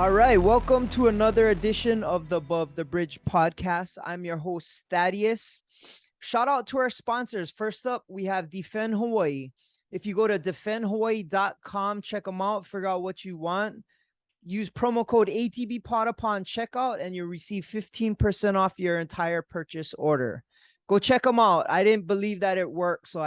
All right, welcome to another edition of the Above the Bridge podcast. I'm your host, Thaddeus. Shout out to our sponsors. First up, we have Defend Hawaii. If you go to defendhawaii.com, check them out, figure out what you want. Use promo code ATBPod upon checkout, and you'll receive 15% off your entire purchase order. Go check them out. I didn't believe that it worked, so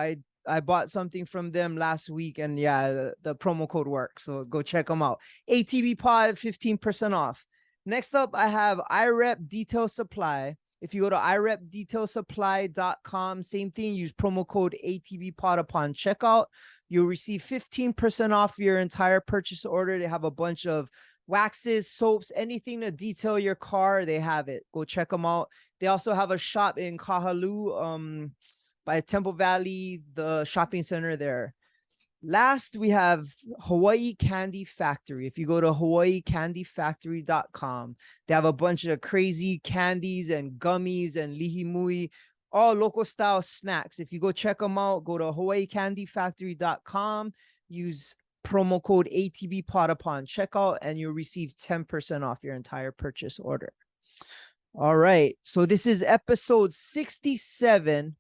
I bought something from them last week, and yeah, the promo code works. So go check them out. ATB Pod, 15% off. Next up, I have IREP Detail Supply. If you go to irepdetailsupply.com, same thing, use promo code ATB Pod upon checkout. You'll receive 15% off your entire purchase order. They have a bunch of waxes, soaps, anything to detail your car. They have it. Go check them out. They also have a shop in Kahalu, by Temple Valley, the shopping center there. Last, we have Hawaii Candy Factory. If you go to hawaiicandyfactory.com, they have a bunch of crazy candies and gummies and lihimui, all local style snacks. If you go check them out, go to hawaiicandyfactory.com, use promo code ATBPod upon checkout, and you'll receive 10% off your entire purchase order. All right, so this is episode 67.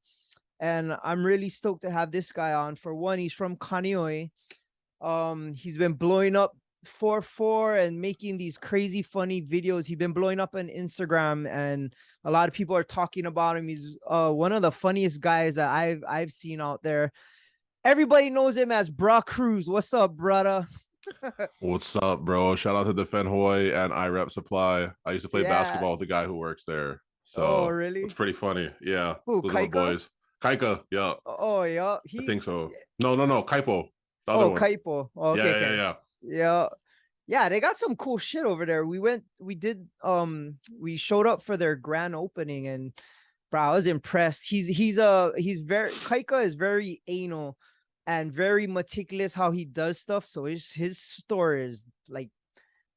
And I'm really stoked to have this guy on. For one, he's from Kaneohe. He's been blowing up 4-4 and making these crazy funny videos. He's been blowing up on Instagram, and a lot of people are talking about him. He's one of the funniest guys that I've seen out there. Everybody knows him as BRAH KRUZ. What's up, brother? What's up, bro? Shout out to Defend Hawaii and IREP Supply. I used to play basketball with the guy who works there. So really? It's pretty funny. Yeah. Who, those are my boys. Kaika, yeah. Oh, yeah. I think so. No, Kaipo. The other one. Kaipo. Oh, okay, yeah. They got some cool shit over there. We showed up for their grand opening, and bro, I was impressed. Kaika is very anal and very meticulous how he does stuff. So his store is like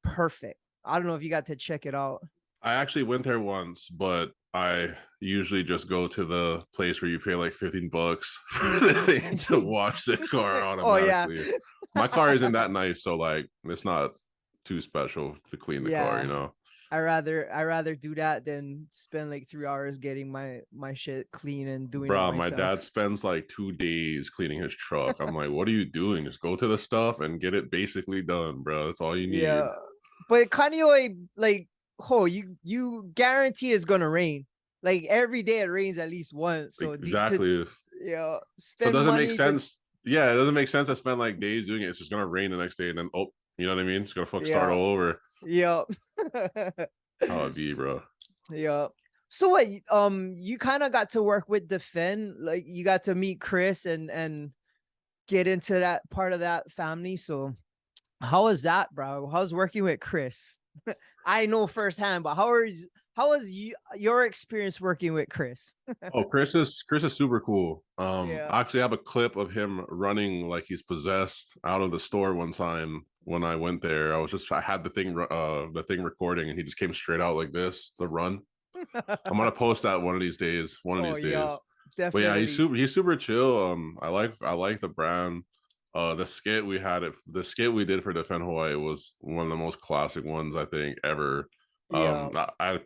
perfect. I don't know if you got to check it out. I actually went there once, but I usually just go to the place where you pay like $15 for the thing to wash the car automatically. Oh, yeah. My car isn't that nice, so like it's not too special to clean the car, you know. I rather do that than spend like 3 hours getting my shit clean and doing it myself. My dad spends like 2 days cleaning his truck. I'm like, what are you doing? Just go to the stuff and get it basically done, bro. That's all you need. Yeah, but Kaneohe, like, you guarantee it's gonna rain. Like every day it rains at least once. So exactly. So it doesn't make sense. Yeah, it doesn't make sense to spend like days doing it. It's just gonna rain the next day, and then you know what I mean? It's gonna start all over. Yeah. How it be, bro. Yeah. So what? You kind of got to work with Defend. Like you got to meet Chris and get into that part of that family. So how was that, bro? How's working with Chris? I know firsthand, but how was your experience working with Chris? Oh, Chris is super cool. I actually have a clip of him running like he's possessed out of the store one time when I went there. I had the thing recording, and he just came straight out like this, the run. I'm gonna post that one of these days. Yeah, definitely. But yeah, he's super chill. I like the brand. The skit we did for Defend Hawaii was one of the most classic ones I think ever. I'm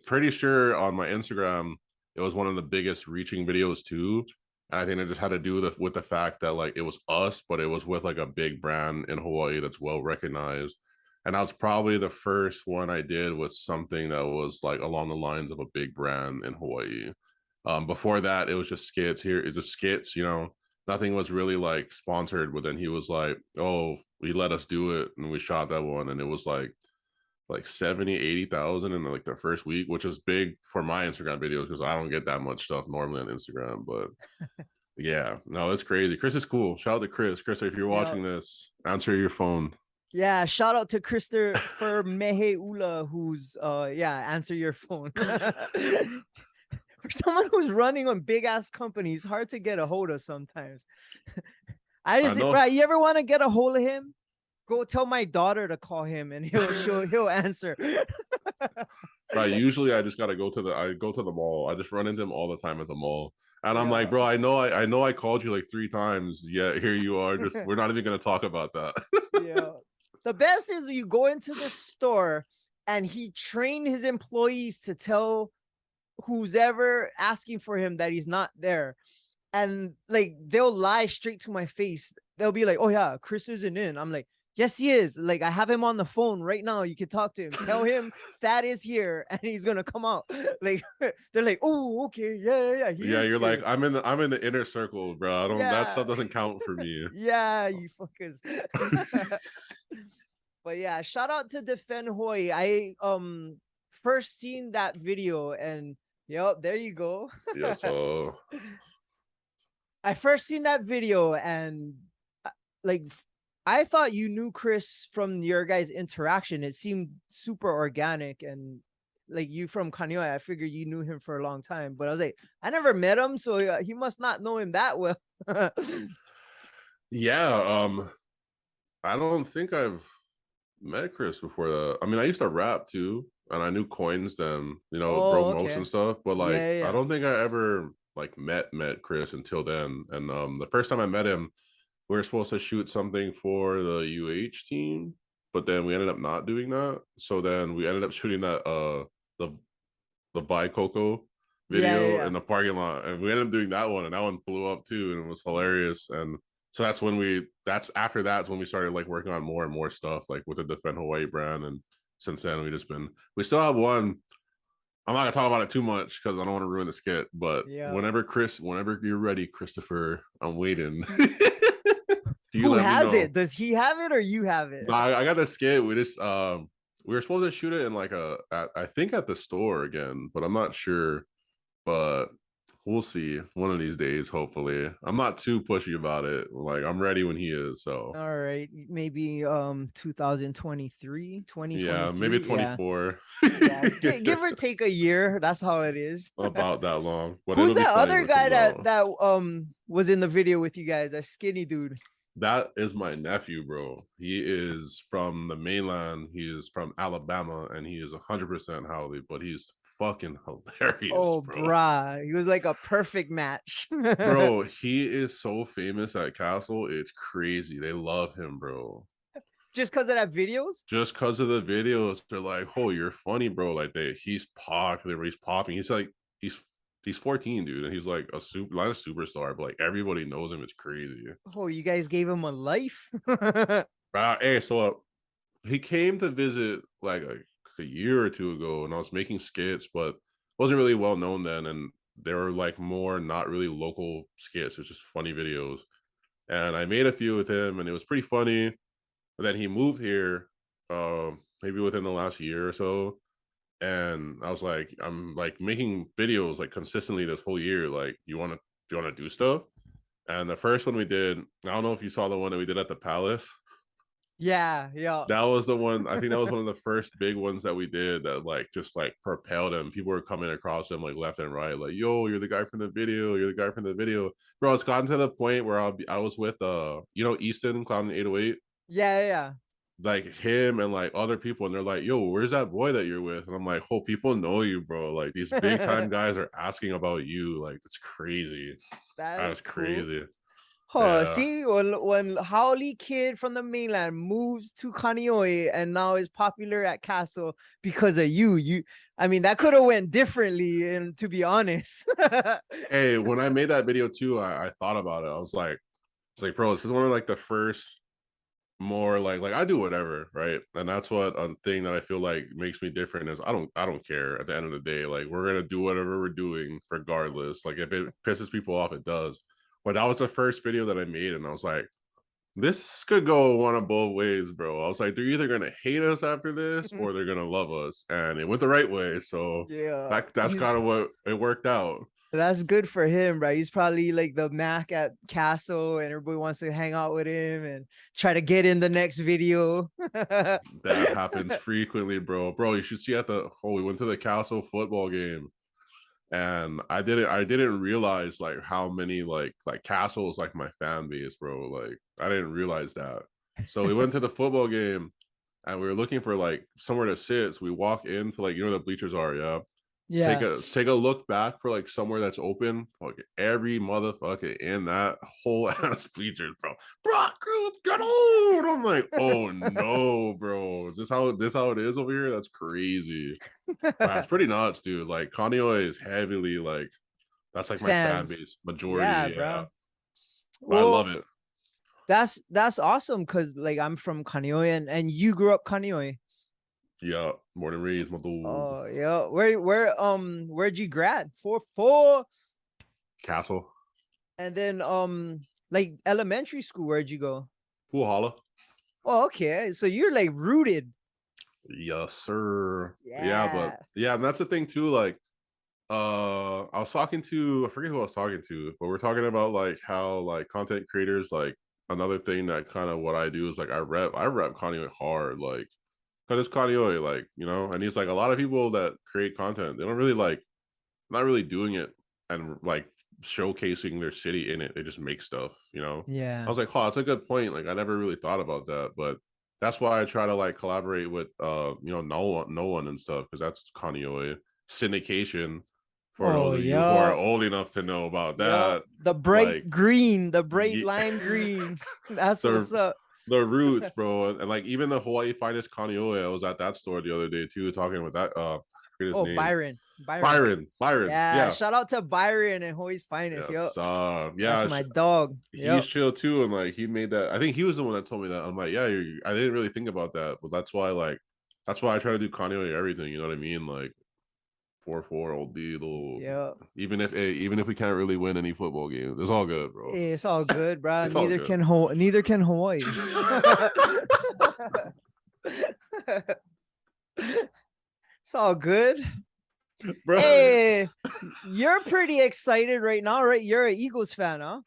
pretty sure on my Instagram it was one of the biggest reaching videos too, and I think it just had to do with the fact that like it was us, but it was with like a big brand in Hawaii that's well recognized, and that was probably the first one I did with something that was like along the lines of a big brand in Hawaii. Before that, it was just skits. It's just skits, you know. Nothing was really like sponsored, but then he was like, oh, he let us do it, and we shot that one, and it was like 70,000-80,000 in like the first week, which is big for my Instagram videos because I don't get that much stuff normally on Instagram. But yeah, no, it's crazy. Chris is cool. Shout out to Chris. Chris, if you're watching this, answer your phone. Yeah, shout out to Christopher Meheula, who's answer your phone. For someone who's running on big ass companies, hard to get a hold of sometimes. Right, you ever want to get a hold of him? Go tell my daughter to call him, and he'll answer. Right. Usually, I just gotta go to the mall. I just run into him all the time at the mall, and I'm like, bro, I know I called you like 3 times. Yeah, here you are. Just we're not even gonna talk about that. Yeah. The best is you go into the store and he trained his employees to tell who's ever asking for him that he's not there. And like they'll lie straight to my face. They'll be like, "Oh yeah, Chris isn't in." I'm like, "Yes, he is. Like I have him on the phone right now. You can talk to him. Tell him Thad is here and he's gonna come out." Like they're like, "Oh, okay, yeah, he Yeah, is you're like, here." I'm in the inner circle, bro. I don't that Yeah, stuff doesn't count for me. yeah, you fuckers. But yeah, shout out to Defend Hoy. I first seen that video and yep, there you go. Yeah, so I first seen that video and like I thought you knew Chris from your guys' interaction. It seemed super organic and like you from Kanyoy. I figured you knew him for a long time, but I was like, I never met him, so he must not know him that well. yeah, I don't think I've met Chris before that. I mean, I used to rap too, and I knew Coins then, you know, Oh, Bro Most okay. and stuff. But like, Yeah, I yeah. don't think I ever like met Chris until then. And the first time I met him, we were supposed to shoot something for the UH team, but then we ended up not doing that. So then we ended up shooting that the Buy Coco Yeah, yeah, video yeah. in the parking lot, and we ended up doing that one, and that one blew up too, and it was hilarious. And so that's after that's when we started like working on more and more stuff like with the Defend Hawaii brand, and since then we still have one. I'm not gonna talk about it too much because I don't want to ruin the skit, but Yeah. whenever you're ready, Christopher, I'm waiting. You Who let me has know. it? Does he have it or you have it? I got the skit. We were supposed to shoot it in like I think at the store again, but I'm not sure. But we'll see one of these days, hopefully. I'm not too pushy about it. Like I'm ready when he is. So All right, maybe 2023, yeah, maybe 2023. Yeah. 24. Yeah. Give or take a year. That's how it is. About that long. But Who's it'll be that funny other when it guy comes that out. was in the video with you guys? That skinny dude. That is my nephew, bro. He is from the mainland. He is from Alabama, and he is 100% Howley, but he's fucking hilarious, Oh, bro. brah. He was like a perfect match. Bro, he is so famous at Castle. It's crazy. They love him, bro. Just because of that videos? Just because of the videos, they're like, "Oh, you're funny, bro." Like he's popular. He's popping. He's like, he's 14, dude, and he's like not a superstar, but like everybody knows him. It's crazy. Oh, you guys gave him a life? Hey, so he came to visit like a year or two ago, and I was making skits, but wasn't really well known then, and they were like more not really local skits. It was just funny videos, and I made a few with him, and it was pretty funny. But then he moved here, maybe within the last year or so, and I was like, I'm like making videos like consistently this whole year. Like, do you want to do stuff? And the first one we did, I don't know if you saw the one that we did at the Palace. Yeah, yeah. That was the one. I think that was one of the first big ones that we did that like just like propelled him. People were coming across him like left and right, like, "Yo, you're the guy from the video. You're the guy from the video, bro." It's gotten to the point where I was with Easton Clown 808, Yeah, yeah. like him and like other people, and they're like, "Yo, where's that boy that you're with?" And I'm like, "Oh, people know you, bro. Like these big time guys are asking about you. Like it's crazy. That's That's cool. crazy." Huh, Yeah. see, when Howley kid from the mainland moves to Kaneohe and now is popular at Castle because of you, I mean, that could have went differently, and to be honest. Hey, when I made that video too, I thought about it. I was like, bro, this is one of like the first more like I do whatever, right? And that's what a thing that I feel like makes me different is I don't care at the end of the day. Like we're gonna do whatever we're doing regardless. Like if it pisses people off, it does. But that was the first video that I made, and I was like, this could go one of both ways, bro. I was like, they're either gonna hate us after this or they're gonna love us, and it went the right way. So Yeah, that's kind of what it worked out. that's good for him, right? He's probably like the Mac at Castle, and everybody wants to hang out with him and try to get in the next video. That happens frequently, bro. Bro, you should see we went to the Castle football game, and I didn't realize like how many like Castle's like my fan base, bro. Like I didn't realize that. So we went to the football game, and we were looking for like somewhere to sit. So we walk into like the bleachers are, yeah. Yeah. take a look back for like somewhere that's open. Fucking every motherfucker in that whole ass featured, bro. BRAH KRUZ, get old. I'm like, oh no, bro. Is this how it is over here? That's crazy. Wow, it's pretty nuts, dude. Like Kanye is heavily like that's like my fan Fans. base majority. Yeah, Yeah, bro. but I Well, love it. that's awesome because like I'm from Kaneohe and you grew up Kaneohe. Yeah, born and raised, my dude. Oh yeah. Where'd you grad? 4-4. Castle. And then like elementary school, where'd you go? Pool holla. Oh, okay. So you're like rooted. Yes, sir. Yeah, but Yeah. yeah, and that's the thing too. Like, I was talking to I forget who I was talking to, but we're talking about like how like content creators like another thing that kind of what I do is like I rep Kanye hard, like because it's Kanye, like you know, and he's like a lot of people that create content, they don't really like not really doing it and like showcasing their city in it. They just make stuff, you know. I Yeah. was like, oh, that's a good point. Like I never really thought about that, but that's why I try to like collaborate with you know no one and stuff because that's Kanye syndication. For Oh those of you who are yeah. old enough to know about Yep. that, The bright like green, the bright yeah, lime green. That's the what's up. the roots, bro, and like even the Hawaii finest Kanye. I was at that store the other day too, talking with that. I forget his Oh, name. Byron. Byron. Byron. Yeah. Yeah, Shout out to Byron and Hawaii's finest. Yep. yes. That's Yeah, my dog. he's Yep. chill too, and like he made that. I think he was the one that told me that. I'm like, yeah, I didn't really think about that, but that's why I try to do Kanye everything. You know what I mean? Like 4-4 old D, little. Yep. Even if we can't really win any football games, it's all good, bro. It's all good, bro. It's all good, Neither can Hawaii. It's all good. bro. Hey, you're pretty excited right now, right? You're an Eagles fan, huh?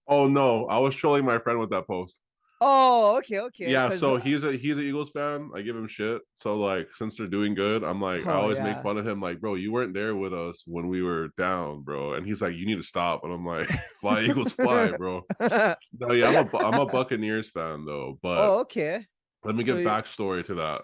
Oh no, I was trolling my friend with that post. Oh, okay. Yeah, Because so he's an Eagles fan. I give him shit. So like since they're doing good, I'm like I oh always make yeah, fun of him. Like, bro, you weren't there with us when we were down, bro. And he's like, you need to stop. And I'm like, fly Eagles, fly, bro. No, yeah, I'm a Buccaneers fan though. But oh okay. let me So give backstory to that.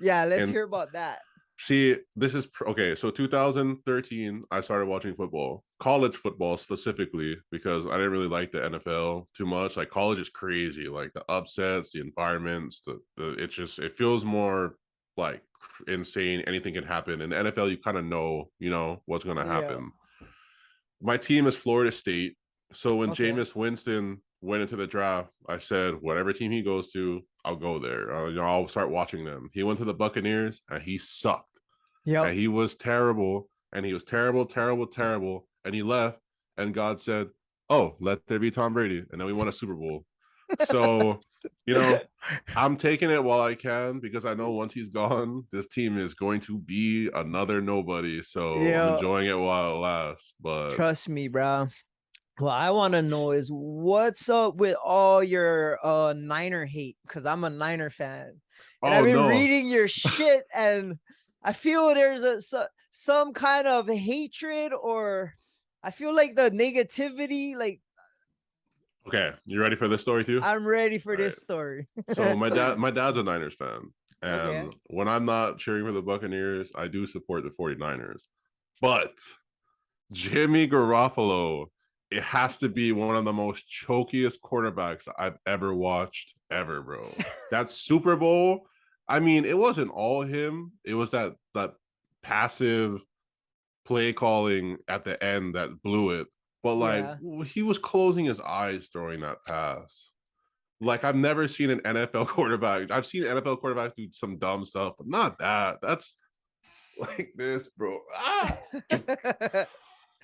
yeah, let's And hear about that. see, this is okay. So 2013, I started watching football, college football specifically, because I didn't really like the NFL too much. Like college is crazy, like the upsets, the environments, it feels more like insane. Anything can happen. In the NFL, you kind of know, you know what's going to Yeah. happen. My team is Florida State, so when Okay. Jameis Winston went into the draft, I said whatever team he goes to, I'll go there. You know, I'll start watching them. He went to the Buccaneers and he sucked. Yep. And he was terrible, and he was terrible, terrible, terrible. And he left, and God said, "Oh, let there be Tom Brady," and then we won a Super Bowl. So, you know, I'm taking it while I can because I know once he's gone, this team is going to be another nobody. So I'm Yeah. enjoying it while it lasts. But Trust me, bro. What I want to know is what's up with all your Niner hate? Because I'm a Niner fan, and I've oh been no, reading your shit, and I feel there's some kind of hatred, or I feel like the negativity. Like okay, you ready for this story too? I'm ready for All right. this story. So my dad's a Niners fan, Okay. and when I'm not cheering for the Buccaneers, I do support the 49ers. But Jimmy Garoppolo, it has to be one of the most chokiest quarterbacks I've ever watched, ever, bro. That Super Bowl, I mean, it wasn't all him. It was that passive play calling at the end that blew it. But like Yeah. he was closing his eyes during that pass. Like I've never seen an NFL quarterback. I've seen NFL quarterbacks do some dumb stuff, but not that. That's like this, bro. Ah!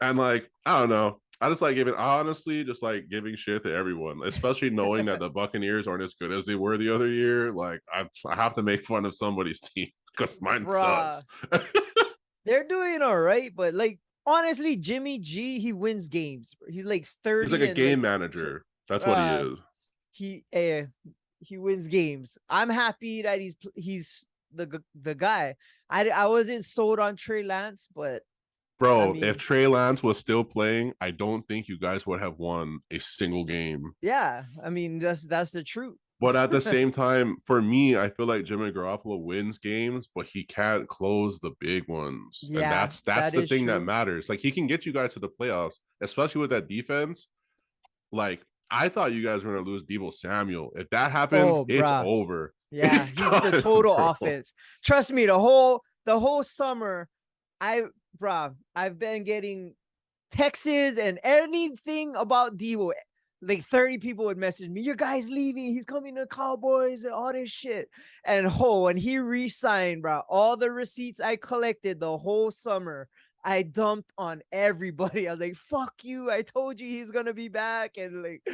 And like, I don't know. I just like honestly, just like giving shit to everyone, especially knowing that the Buccaneers aren't as good as they were the other year. Like, I have to make fun of somebody's team because mine Bruh, sucks. they're doing all right, but like honestly, Jimmy G, he wins games. He's like He's like 30 a and game like manager. That's what he uh is. he uh, he wins games. I'm happy that he's the guy. I wasn't sold on Trey Lance, but I Bro, if mean, Trey Lance was still playing, I don't think you guys would have won a single game. yeah, I mean that's the truth. But at the same time, for me, I feel like Jimmy Garoppolo wins games, but he can't close the big ones. And Yeah, that's that the is thing that true. matters. Like he can get you guys to the playoffs, especially with that defense. Like I thought you guys were gonna lose Debo Samuel. If that happens, Oh, it's bruh. over. Yeah, It's he's the done, total bro. offense. Trust me, the whole summer, I bruh, I've been getting texts and anything about Debo. Like 30 people would message me, your guy's leaving, he's coming to Cowboys and all this shit. And when he re-signed, bro, all the receipts I collected the whole summer, I dumped on everybody. I was like, fuck you, I told you he's gonna be back. And like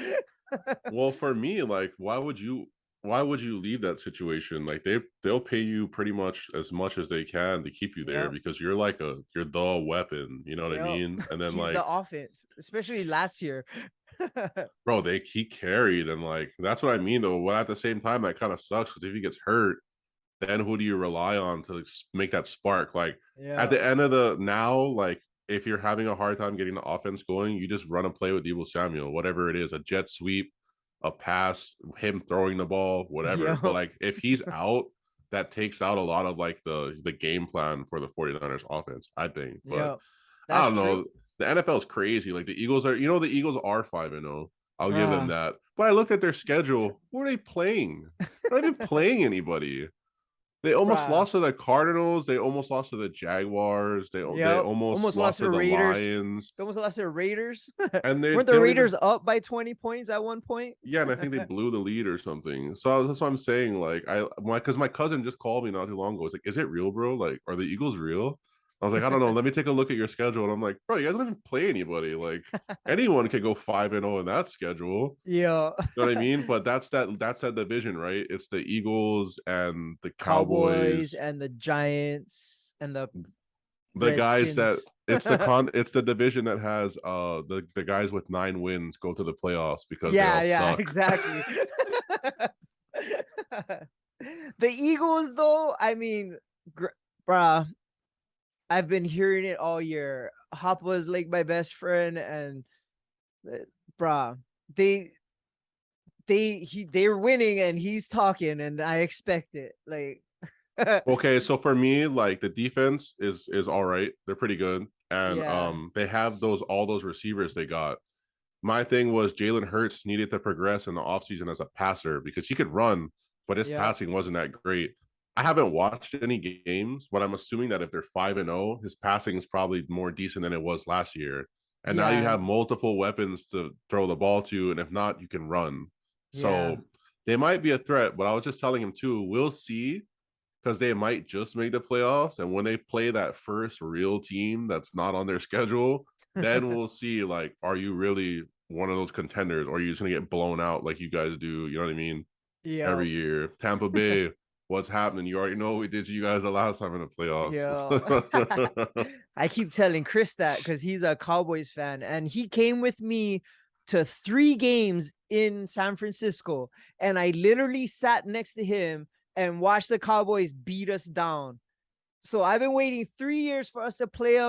Well, for me, like, why would you leave that situation? Like they'll pay you pretty much as they can to keep you there yep, because you're the weapon, you know what I yep. mean? And then He's like, the offense, especially last year. bro, he carried and like that's what I mean though. But at the same time, that kind of sucks because if he gets hurt, then who do you rely on to make that spark? Like at Yeah, the end of the now, like if you're having a hard time getting the offense going, you just run and play with Debo Samuel, whatever it is, a jet sweep, a pass, him throwing the ball, whatever. But yep, like if he's out, that takes out a lot of like the game plan for the 49ers offense, I think. But yep. I That's don't true, know. The NFL is crazy. Like the Eagles are, the Eagles are 5-0. I'll give them bruh. that. But I looked at their schedule. Who are they playing? They're not even playing anybody. They almost Bruh. lost to the Cardinals. They almost lost to the Jaguars. They Yep. almost Almost lost lost to to the the Raiders. Lions. They almost lost to the Raiders. And they Weren't the don't even Raiders up by 20 points at one point? yeah, and I think they blew the lead or something. So that's what I'm saying. Like because my cousin just called me not too long ago. He's like, "Is it real, bro? Like, are the Eagles real?" I was like, "I don't know. Let me take a look at your schedule." And I'm like, "Bro, you guys don't even play anybody. Like, anyone could go 5-0 in that schedule." Yeah. You know what I mean? But that's that division, right? It's the Eagles and the Cowboys Cowboys, and the Giants and the the guys that Redskins. it's the division that has the guys with 9 wins go to the playoffs because they all Yeah, suck. exactly. The Eagles, though, I mean, bruh, I've been hearing it all year. Hop was like my best friend, and bruh, they they're winning, and he's talking, and I expect it. Like, Okay, so for me, like the defense is all right. They're pretty good. And yeah, they have all those receivers they got. My thing was Jalen Hurts needed to progress in the offseason as a passer because he could run, but his yeah, passing wasn't that great. I haven't watched any games, but I'm assuming that if they're 5-0, his passing is probably more decent than it was last year. And now you yeah, have multiple weapons to throw the ball to, and if not, you can run. yeah. So they might be a threat, but I was just telling him too, we'll see because they might just make the playoffs. And when they play that first real team that's not on their schedule, then we'll see like, are you really one of those contenders, or are you just gonna get blown out like you guys do? You know what I mean? Yeah, Every year, Tampa Bay, what's happening? You already know what we did to you guys the last time in the playoffs. yeah. I keep telling Chris that because he's a Cowboys fan, and he came with me to 3 games in San Francisco, and I literally sat next to him and watched the Cowboys beat us down. So I've been waiting 3 years for us to play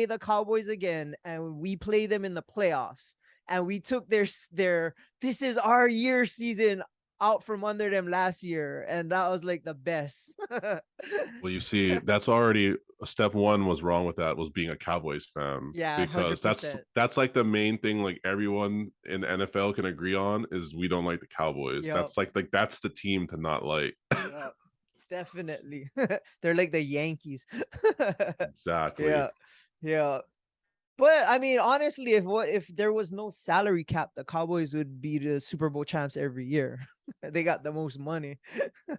the Cowboys again, and we play them in the playoffs. And we took their this is our year season out from under them last year, and that was like the best. Well, you see, that's already step one was wrong with that was being a Cowboys fan Yeah, because that's 100%. that's like the main thing like everyone in the NFL can agree on is we don't like the Cowboys. Yep. That's that's the team to not like. Yep. Definitely. They're like the Yankees. Exactly. Yeah. Yeah. But I mean, honestly, if there was no salary cap, the Cowboys would be the Super Bowl champs every year. They got the most money.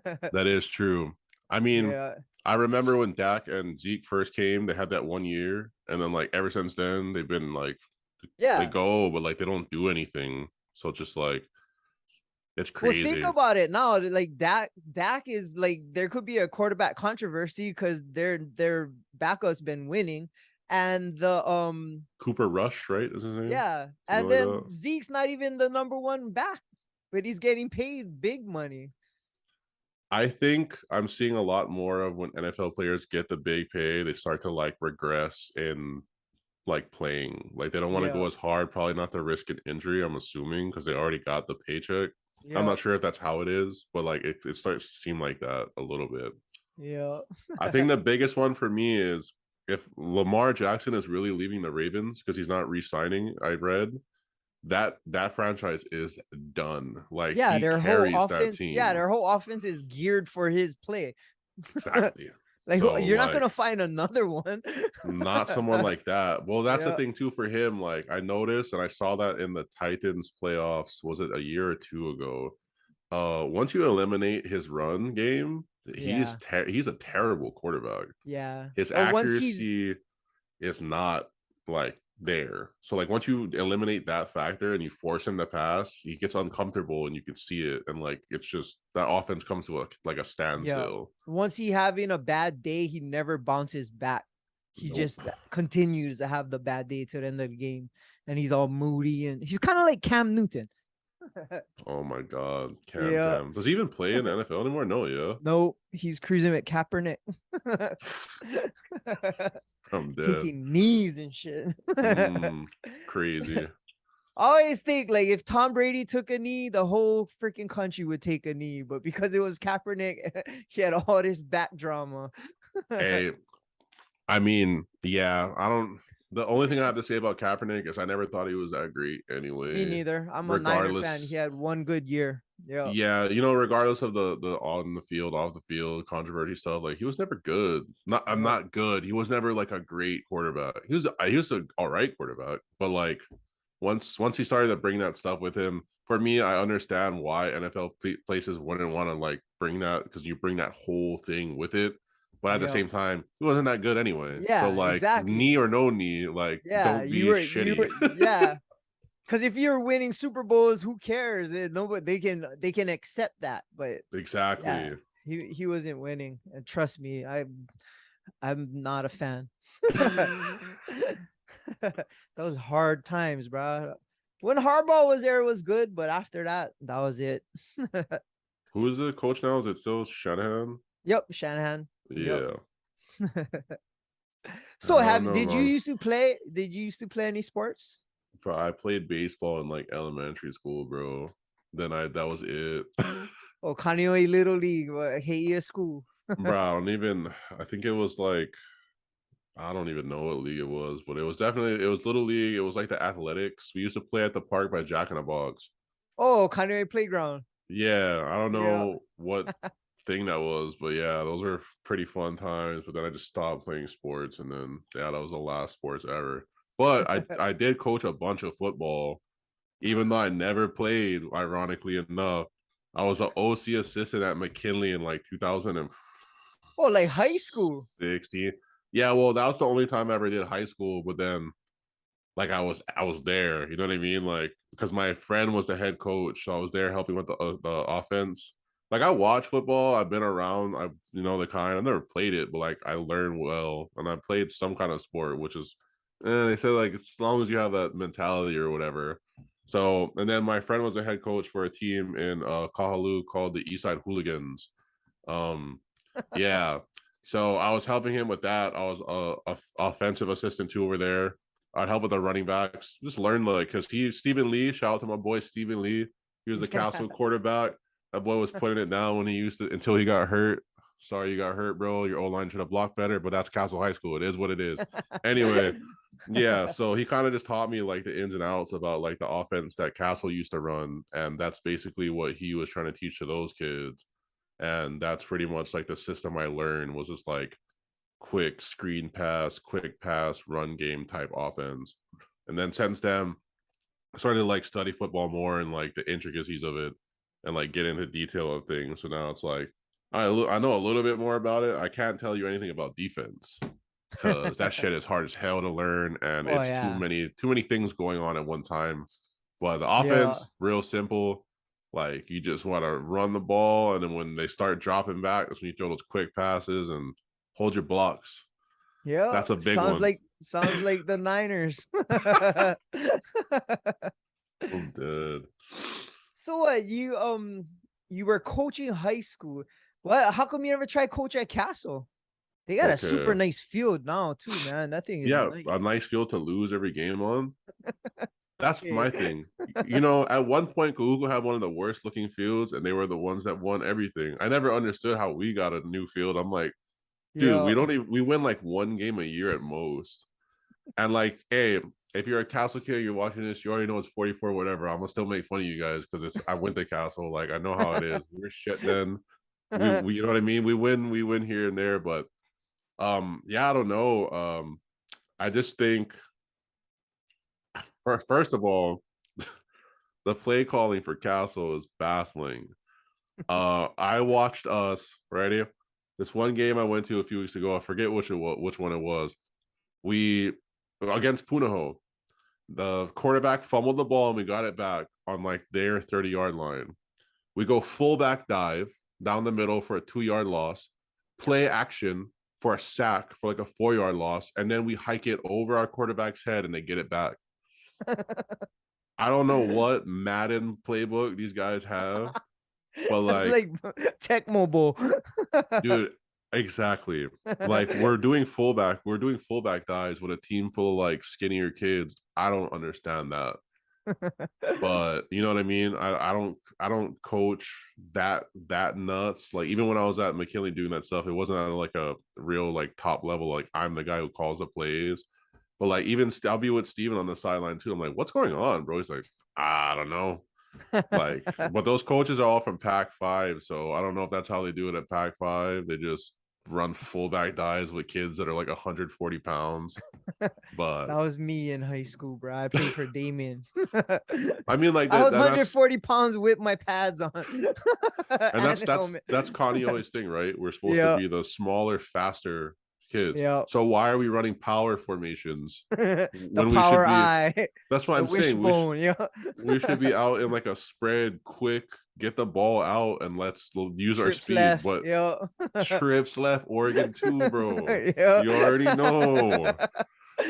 That is true. I mean, Yeah. I remember when Dak and Zeke first came, they had that 1 year, and then like ever since then, they've been like they Yeah. go, but like they don't do anything. So just like it's Well, think crazy. about it now. Like Dak is like there could be a quarterback controversy because their backup's been winning, and the Cooper Rush, right? Is his name? yeah, Something and like then that. Zeke's not even the number one back, but he's getting paid big money. I think I'm seeing a lot more of when NFL players get the big pay, they start to like regress in like playing. Like they don't want to Yeah. go as hard, probably not to risk an injury, I'm assuming, because they already got the paycheck. I'm Yeah. not sure if that's how it is, but like it starts to seem like that a little bit. Yeah. I think the biggest one for me is if Lamar Jackson is really leaving the Ravens because he's not re-signing. I read that franchise is done. Like Yeah, he their whole carries that offense, yeah, team. their whole offense is geared for his play. Exactly. Like So you're not like gonna find another one. not someone like that. Well, that's the Yeah. thing too for him. Like I noticed, and I saw that in the Titans playoffs. Was it a year or two ago? Once you eliminate his run game, Yeah. he's a terrible quarterback. Yeah. His Once he's accuracy is not like there. So like once you eliminate that factor and you force him to pass, he gets uncomfortable and you can see it. And like it's just that offense comes to a yeah, standstill. once he having a bad day, he never bounces back. He Nope. just continues to have the bad day to the end of the game. And he's all moody and he's kind of like Cam Newton. Oh my god, Yeah. Cam. Does he even play in the NFL anymore? No, yeah. No, he's cruising with Kaepernick. I'm dead. Taking knees and shit. Crazy. I always think like if Tom Brady took a knee, the whole freaking country would take a knee. But because it was Kaepernick, he had all this back drama. Hey, I mean, yeah, I don't. The only thing I have to say about Kaepernick is I never thought he was that great Me anyway. neither. I'm a Niner fan. He Regardless, had one good year. Yeah. yeah, you know, regardless of the on the field, off the field controversy stuff, like he was never good. Not I'm Yeah. not good. He was never like a great quarterback. He was a all right quarterback, but like once he started to bring that stuff with him, for me, I understand why NFL places wouldn't want to like bring that because you bring that whole thing with it. But at the Yeah. same time, he wasn't that good anyway. So Yeah, like exactly. knee or no knee, like Yeah, don't be shitty. yeah. Because if you're winning Super Bowls, who cares? Nobody they can accept that. But yeah, Exactly. he wasn't winning. And trust me, I'm not a fan. Those hard times, bro. When Harbaugh was there, it was good, but after that, that was it. Who is the coach now? Is it still Shanahan? Yep, Shanahan. Yep. Yeah. So I don't have know, did you man. used to play? Did you used to play any sports? Bro, I played baseball in like elementary school, bro. Then that was it. Oh, Kaneohe Little League, Heia School. Bro, I think it was like I don't even know what league it was, but it was little league. It was like the athletics. We used to play at the park by Jack in the Box. Oh, Kaneohe Playground. Yeah, I don't Yeah. know what thing that was, but yeah, those were pretty fun times. But then I just stopped playing sports, and then yeah, that was the last sports ever. But I did coach a bunch of football, even though I never played. Ironically enough, I was an OC assistant at McKinley in like 2016. Oh, like high school. Yeah, well, that was the only time I ever did high school. But then like I was there, you know what I mean? Like because my friend was the head coach, so I was there helping with the offense. Like I watch football, I've been around, I've the kind. I've never played it, but like I learned well, and I played some kind of sport, which is, they say like as long as you have that mentality or whatever. So and then my friend was a head coach for a team in Kahalu called the Eastside Hooligans. Um, yeah. So I was helping him with that. I was a offensive assistant too over there. I'd help with the running backs. Just learn like because Stephen Lee. Shout out to my boy Stephen Lee. He was a Yeah. Castle quarterback. That boy was putting it down when he used to until he got hurt. Sorry you got hurt, bro. Your O line should have blocked better, but that's Castle High School. It is what it is. Anyway, yeah. So he kind of just taught me like the ins and outs about like the offense that Castle used to run, and that's basically what he was trying to teach to those kids. And that's pretty much like the system I learned was just like quick screen pass, quick pass, run game type offense. And then since then, I started to like study football more and like the intricacies of it and like get into detail of things. So now it's like I know a little bit more about it. I can't tell you anything about defense because that shit is hard as hell to learn and Oh it's yeah. too many things going on at one time. But the Yeah. offense, real simple. Like you just want to run the ball, and then when they start dropping back, that's when you throw those quick passes and hold your blocks. Yeah. That's a big one. Sounds like the Niners. I'm dead. So what you were coaching high school. What how come you never tried coach at Castle? They got a super Okay. nice field now too, man. That thing is Yeah, a nice. nice field to lose every game on. That's Okay. my thing. You know, at one point, Google had one of the worst looking fields, and they were the ones that won everything. I never understood how we got a new field. I'm like, dude, Yeah. we win like one game a year at most. And like, hey, if you're a Castle kid, you're watching this, you already know it's 44, whatever. I'm gonna still make fun of you guys because it's I went to Castle. Like, I know how it is. We're shit then. We you know what I mean? We win here and there, but yeah, I don't know. I just think first of all, the play calling for Castle is baffling. I watched us, ready? This one game I went to a few weeks ago, I forget which one it was. We against Punahou. The quarterback fumbled the ball and we got it back on like their 30-yard line. We go fullback dive down the middle for a 2-yard loss, play action for a sack for like a 4-yard loss, and then we hike it over our quarterback's head and they get it back. I don't know what Madden playbook these guys have, but like Tech Mobile. dude, exactly. Like we're doing fullback dives with a team full of like skinnier kids. I don't understand that. But you know what I mean? I don't coach that nuts. Like even when I was at McKinley doing that stuff, it wasn't at like a real like top level. Like I'm the guy who calls the plays. But like even I'll be with Steven on the sideline too. I'm like, what's going on, bro? He's like, I don't know. Like, but those coaches are all from Pac-5, so I don't know if that's how they do it at Pac-5. They just run fullback dives with kids that are like 140 pounds. But That was me in high school, bro. I played for Damien. I mean, like I was that's 140 pounds with my pads on. and And a helmet. that's Connie always thing, right? We're supposed to Yeah. be the smaller, faster kids. Yeah. So why are we running power formations The when we should power be? eye. That's what The I'm saying. wishbone. Yeah. We should be out in like a spread, quick, get the ball out, and let's use our Trips speed. left. But Yeah. trips left, Oregon too, bro. Yeah. You already know.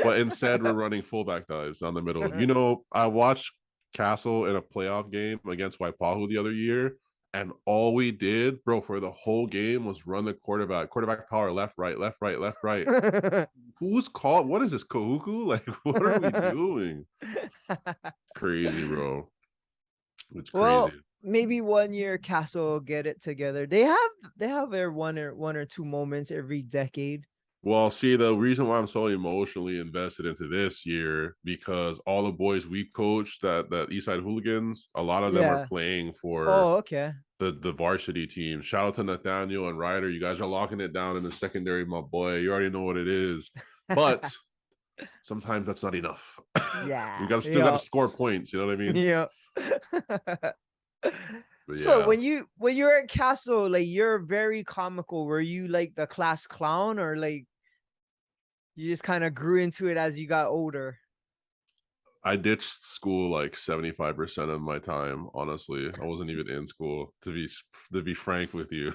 But instead, we're running fullback dives down the middle. You know, I watched Castle in a playoff game against Waipahu the other year, and all we did, bro, for the whole game was run the quarterback power left, right, left, right, left, right. Who's called? What is this, Kahuku? Like, what are we doing? Crazy, bro. It's Well, crazy. maybe one year Castle will get it together. They have their one or two moments every decade. Well, see, the reason why I'm so emotionally invested into this year because all the boys we coached that Eastside Hooligans, a lot of them are Yeah. playing for Oh, okay. the varsity team. Shout out to Nathaniel and Ryder. You guys are locking it down in the secondary, my boy. You already know what it is. But sometimes that's not enough. Yeah. You got to score points. You know what I mean? Yeah. But So yeah. when you're at Castle, like you're very comical. Were you like the class clown, or like you just kind of grew into it as you got older? I ditched school like 75% of my time, honestly. I wasn't even in school, to be frank with you.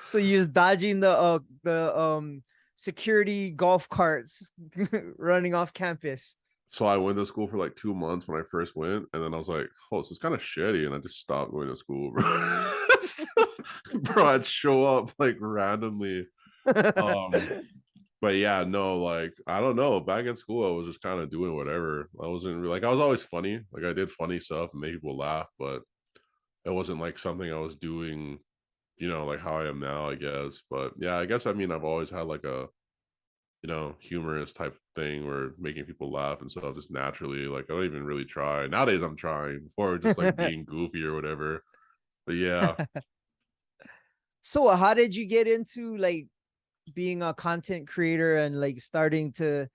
So you was dodging the security golf carts running off campus. So I went to school for like 2 months when I first went, and then I was like, oh, this is kind of shitty, and I just stopped going to school, bro. Bro, I'd show up like randomly. But yeah, no, like I don't know. Back in school, I was just kind of doing whatever. I wasn't really like I was always funny. Like I did funny stuff and made people laugh, but it wasn't like something I was doing, you know, like how I am now, I guess. But yeah, I guess I mean I've always had like a humorous type thing where making people laugh and stuff just naturally. Like I don't even really try. Nowadays I'm trying before just like being goofy or whatever. But yeah. So how did you get into like being a content creator and like starting to,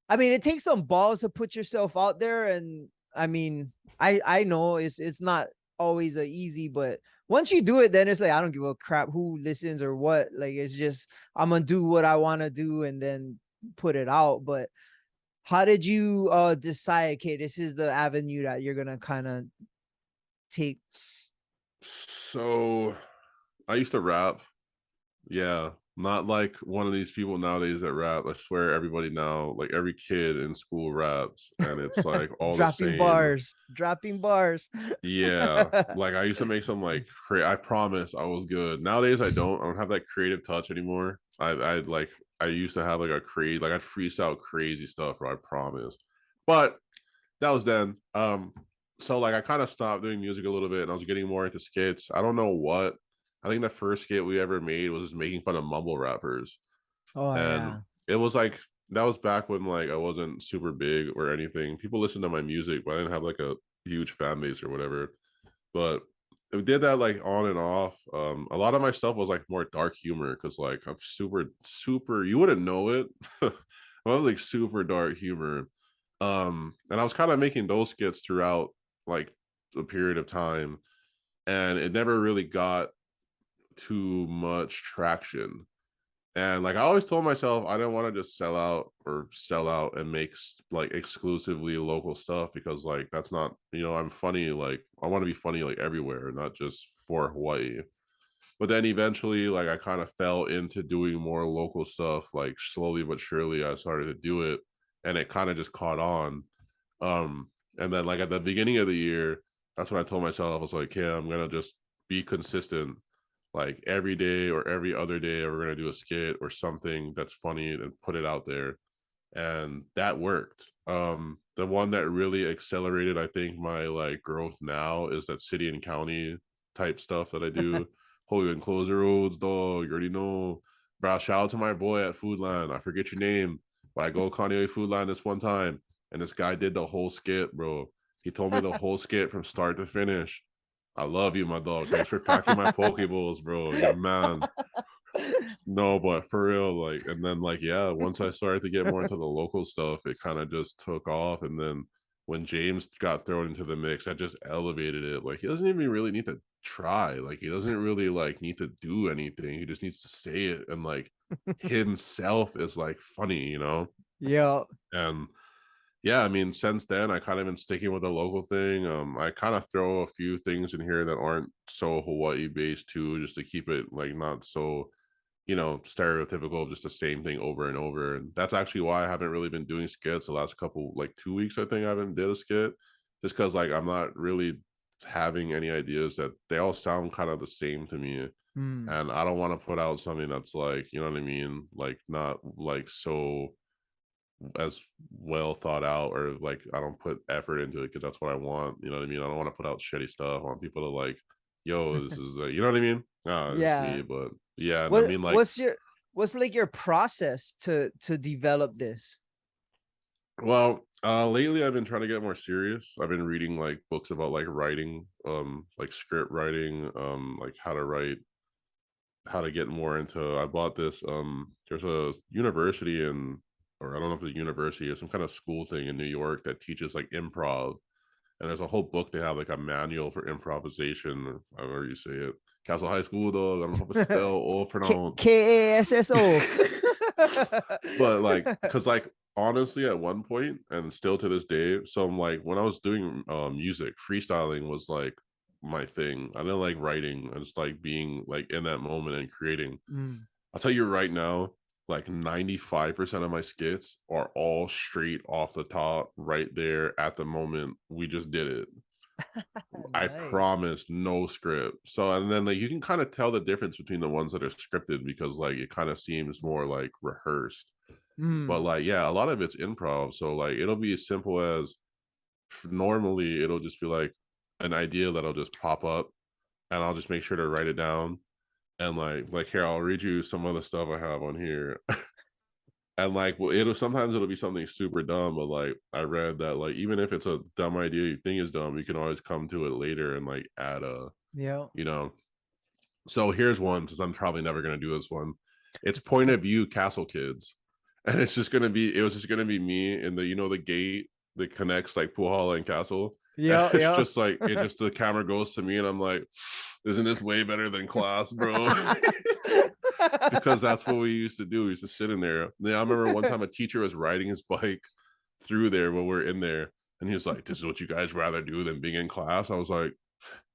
I mean, it takes some balls to put yourself out there. And I mean, I know it's not always a easy, but once you do it, then it's like, I don't give a crap who listens or what. Like, it's just, I'm going to do what I want to do and then put it out. But how did you decide, okay, this is the avenue that you're going to kind of take? So I used to rap. Yeah. Not like one of these people nowadays that rap. I swear everybody now, like every kid in school raps, and it's like all the dropping same. dropping bars. Yeah. Like I used to make some like I promise I was good. Nowadays I don't have that creative touch anymore. I used to have like a I'd freestyle crazy stuff, I promise. But that was then. So like I kind of stopped doing music a little bit, and I was getting more into skits. I don't know what. I think the first skit we ever made was just making fun of mumble rappers, Oh and yeah. it was like that was back when like I wasn't super big or anything. People listened to my music, but I didn't have like a huge fan base or whatever. But we did that like on and off. A lot of my stuff was like more dark humor because like I'm super. You wouldn't know it. I was like super dark humor. And I was kind of making those skits throughout like a period of time, and it never really got too much traction. And like I always told myself, I didn't want to just sell out and make like exclusively local stuff because like that's not, I'm funny. Like I want to be funny like everywhere, not just for Hawaii. But then eventually, like I kind of fell into doing more local stuff. Like slowly but surely, I started to do it, and it kind of just caught on. Um, and then like at the beginning of the year, that's when I told myself, I was like, yeah, I'm gonna just be consistent. Like every day or every other day, we're gonna do a skit or something that's funny and put it out there. And that worked. The one that really accelerated, I think, my like growth now is that city and county type stuff that I do. Holy and close the roads, dog. You already know. Bro, shout out to my boy at Foodland. I forget your name, but I go Kanye Foodland this one time, and this guy did the whole skit, bro. He told me the whole skit from start to finish. I love you, my dog. Thanks for packing my Pokeballs, bro. You're the man. No, but for real, like, and then like, yeah, once I started to get more into the local stuff, it kind of just took off. And then when James got thrown into the mix, that just elevated it. Like, he doesn't even really need to try. Like, he doesn't really like need to do anything. He just needs to say it, and like himself is like funny. Yeah. And yeah, I mean, since then I kind of been sticking with the local thing. I kind of throw a few things in here that aren't so Hawaii based too, just to keep it like not so stereotypical of just the same thing over and over. And that's actually why I haven't really been doing skits the last couple, like 2 weeks, I think I haven't did a skit, just because like I'm not really having any ideas that they all sound kind of the same to me. Mm. And I don't want to put out something that's like, you know what I mean? Like not like so as well thought out, or like I don't put effort into it because that's what I want. You know what I mean? I don't want to put out shitty stuff. I want people to like, yo, this is, you know what I mean? It's Yeah. me, but yeah, and I What mean, like, what's like your process to develop this? well, lately I've been trying to get more serious. I've been reading like books about like writing, like script writing, like how to get more into. I bought this. There's a university or I don't know if it's a university or some kind of school thing in New York that teaches like improv, and there's a whole book they have like a manual for improvisation, or however you say it. Castle High School, dog. I don't know if it's spell or pronounce. KASSO. But like, cause like honestly, at one point and still to this day, so I'm like when I was doing music, freestyling was like my thing. I didn't like writing. I just like being like in that moment and creating. Mm. I'll tell you right now, like 95% of my skits are all straight off the top, right there at the moment. We just did it. I Nice. promise, no script. So, and then like you can kind of tell the difference between the ones that are scripted because like it kind of seems more like rehearsed. But Mm. like, yeah, a lot of it's improv. So like it'll be as simple as normally it'll just be like an idea that'll just pop up, and I'll just make sure to write it down. And like here, I'll read you some of the stuff I have on here. And like, well, it'll be something super dumb, but like I read that like even if it's a dumb idea you think is dumb, you can always come to it later and like add a, Yeah. you know. So here's one, because I'm probably never gonna do this one. It's point of view Castle Kids, and it was just gonna be me in the the gate that connects like Puhala and Castle. And Yeah, it's yeah. just like the camera goes to me, and I'm like, isn't this way better than class, bro? Because that's what we used to do. We used to sit in there. Yeah, I remember one time a teacher was riding his bike through there when we are in there, and he was like, "This is what you guys rather do than being in class." I was like,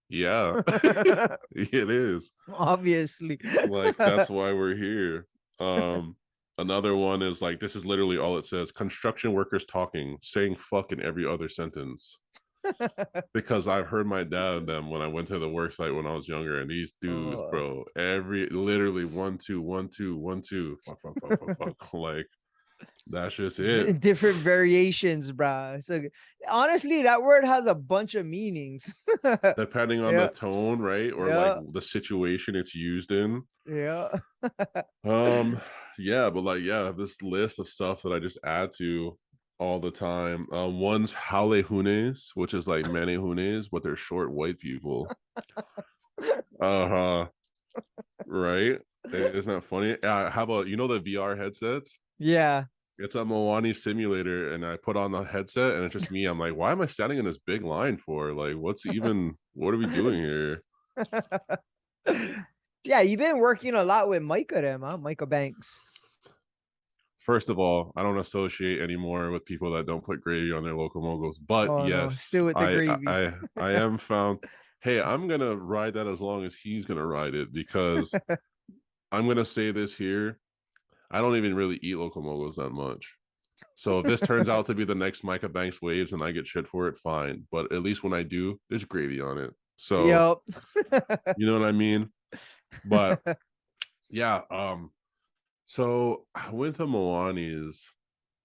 "Yeah, it is. Obviously. Like that's why we're here." Another one is like, this is literally all it says: construction workers talking, saying "fuck" in every other sentence. Because I've heard my dad and them when I went to the work site when I was younger, and these dudes, Oh. bro, literally 1 2 1 2 1 2, fuck fuck fuck fuck fuck, like That's just it. Different variations, bruh. So honestly, that word has a bunch of meanings. Depending on the Yeah, tone, right? Or like yeah, the situation it's used in. yeah. Um, yeah, but like, yeah, this list of stuff that I just add to all the time. One's halehunes, which is like menehunes, but they're short white people. Uh-huh. Right? Isn't that funny? How about the VR headsets? Yeah. It's a Moani simulator, and I put on the headset, and it's just me. I'm like, why am I standing in this big line for? Like, what are we doing here? Yeah, you've been working a lot with Micah them, huh? Micah Banks. First of all, I don't associate anymore with people that don't put gravy on their local mogos. But Oh no, yes, still with the gravy. I am found. Hey, I'm gonna ride that as long as he's gonna ride it, because I'm gonna say this here. I don't even really eat local mogos that much. So if this turns out to be the next Micah Banks waves and I get shit for it, fine. But at least when I do, there's gravy on it. So Yep. you know what I mean? But yeah, so with the Moani's,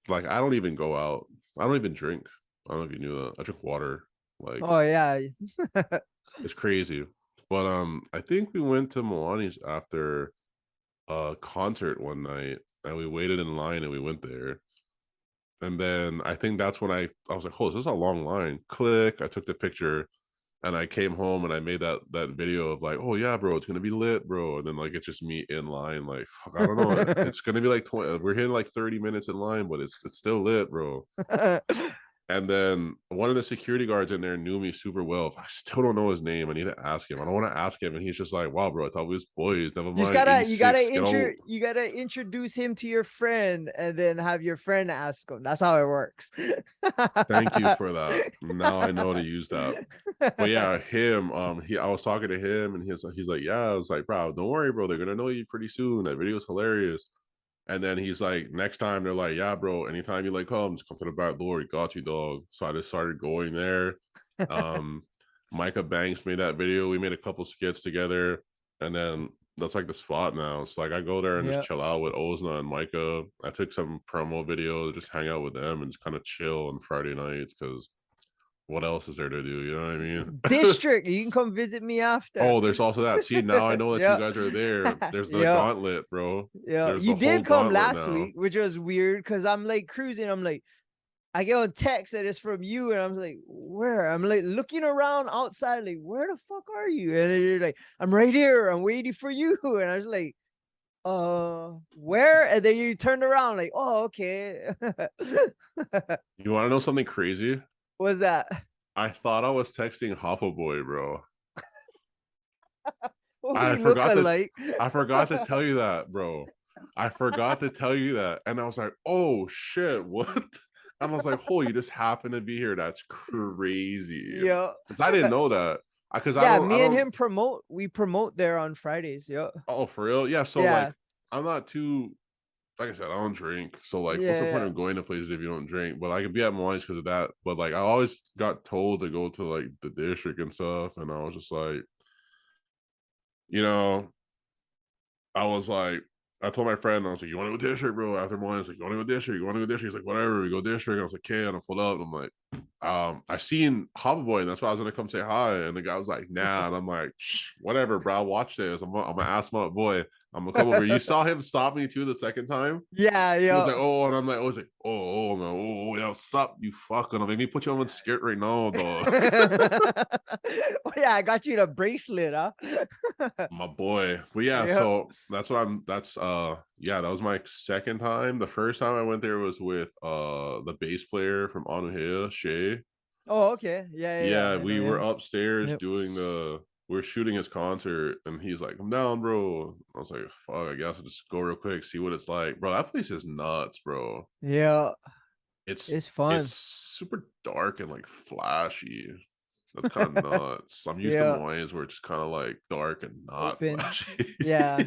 like, I don't even go out. I don't even drink. I don't know if you knew that. I drink water. Like, Oh yeah. it's crazy. But I think we went to Moani's after a concert one night, and we waited in line and we went there. And then I think that's when I was like, oh, this is a long line. Click. I took the picture, and I came home and I made that video of like, oh yeah, bro, it's gonna be lit, bro. And then like it's just me in line, like, fuck, I don't know. It's gonna be like 20. We're hitting like 30 minutes in line, but it's still lit, bro. And then one of the security guards in there knew me super well. I still don't know his name. I need to ask him. I don't want to ask him. And he's just like, wow, bro, I thought we was boys. Never You just mind. gotta 86. Get on. you gotta introduce him to your friend and then have your friend ask him. That's how it works. Thank you for that. Now I know to use that. But yeah, him, I was talking to him, and he's like, yeah. I was like, bro, don't worry, bro. They're gonna know you pretty soon. That video's hilarious. And then he's like, next time they're like, yeah, bro, anytime you like come, just come to the back door. Got you, dog. So I just started going there. Um, Micah Banks made that video. We made a couple skits together, and then that's like the spot now. It's like I go there and just Yeah. chill out with Ozna and Micah. I took some promo videos, just hang out with them and just kind of chill on Friday nights, because what else is there to do? You know what I mean? District, you can come visit me after. Oh, there's also that. See, now I know that you Yeah. guys are there. There's the Yeah. gauntlet, bro. Yeah. There's You the whole did come gauntlet last now. week, which was weird because I'm like cruising. I'm like, I get a text that it's from you, and I'm like, where? I'm like looking around outside, like, where the fuck are you? And then you're like, I'm right here, I'm waiting for you. And I was like, where? And then you turned around, like, oh, okay. You want to know something crazy? What's that? I thought I was texting Hoffa Boy, bro. I We look forgot to alike. I forgot to tell you that, bro. I forgot to tell you that. And I was like, oh shit, what? And I was like, oh, you just happen to be here. That's crazy. Yeah. Because I didn't know that. Because Yeah, I me and don't. him we promote there on Fridays. Yeah. Oh, for real? Yeah. So Yeah. like, I'm not too. Like I said, I don't drink. So like, what's the point Yeah. of going to places if you don't drink? But I could be at Moines because of that. But like, I always got told to go to like the district and stuff, and I was just like, you know, I was like, I told my friend, I was like, you want to go district, bro? After morning, I was like, you want to go district? You want to go district? He's like, whatever, we go district. I was like, okay, and I pulled up, and I'm like, I seen Hobby Boy, and that's why I was gonna come say hi. And the guy was like, nah, and I'm like, whatever, bro. Watch this. I'm gonna ask my boy. I'm gonna come over. You saw him stop me too the second time. Yeah. He was Yeah. like, oh, and I'm like, oh, man, oh, yeah, what's up? You fucking make me put you on the skirt right now, dog. Oh, yeah, I got you the bracelet, huh? My boy. But yeah, Yeah. so that's yeah, that was my second time. The first time I went there was with the bass player from Anuhea, Shay. Oh, okay. Yeah, yeah, Yeah, yeah. I know we were him. upstairs Yep. doing we were shooting his concert, and he's like, come down, bro. I was like, fuck, I guess I'll just go real quick, see what it's like. Bro, that place is nuts, bro. Yeah. It's It's it's fun. super dark and like flashy. That's kind of nuts. I'm used to Yeah. Moines where it's just kind of like dark and not Open. flashy. Yeah.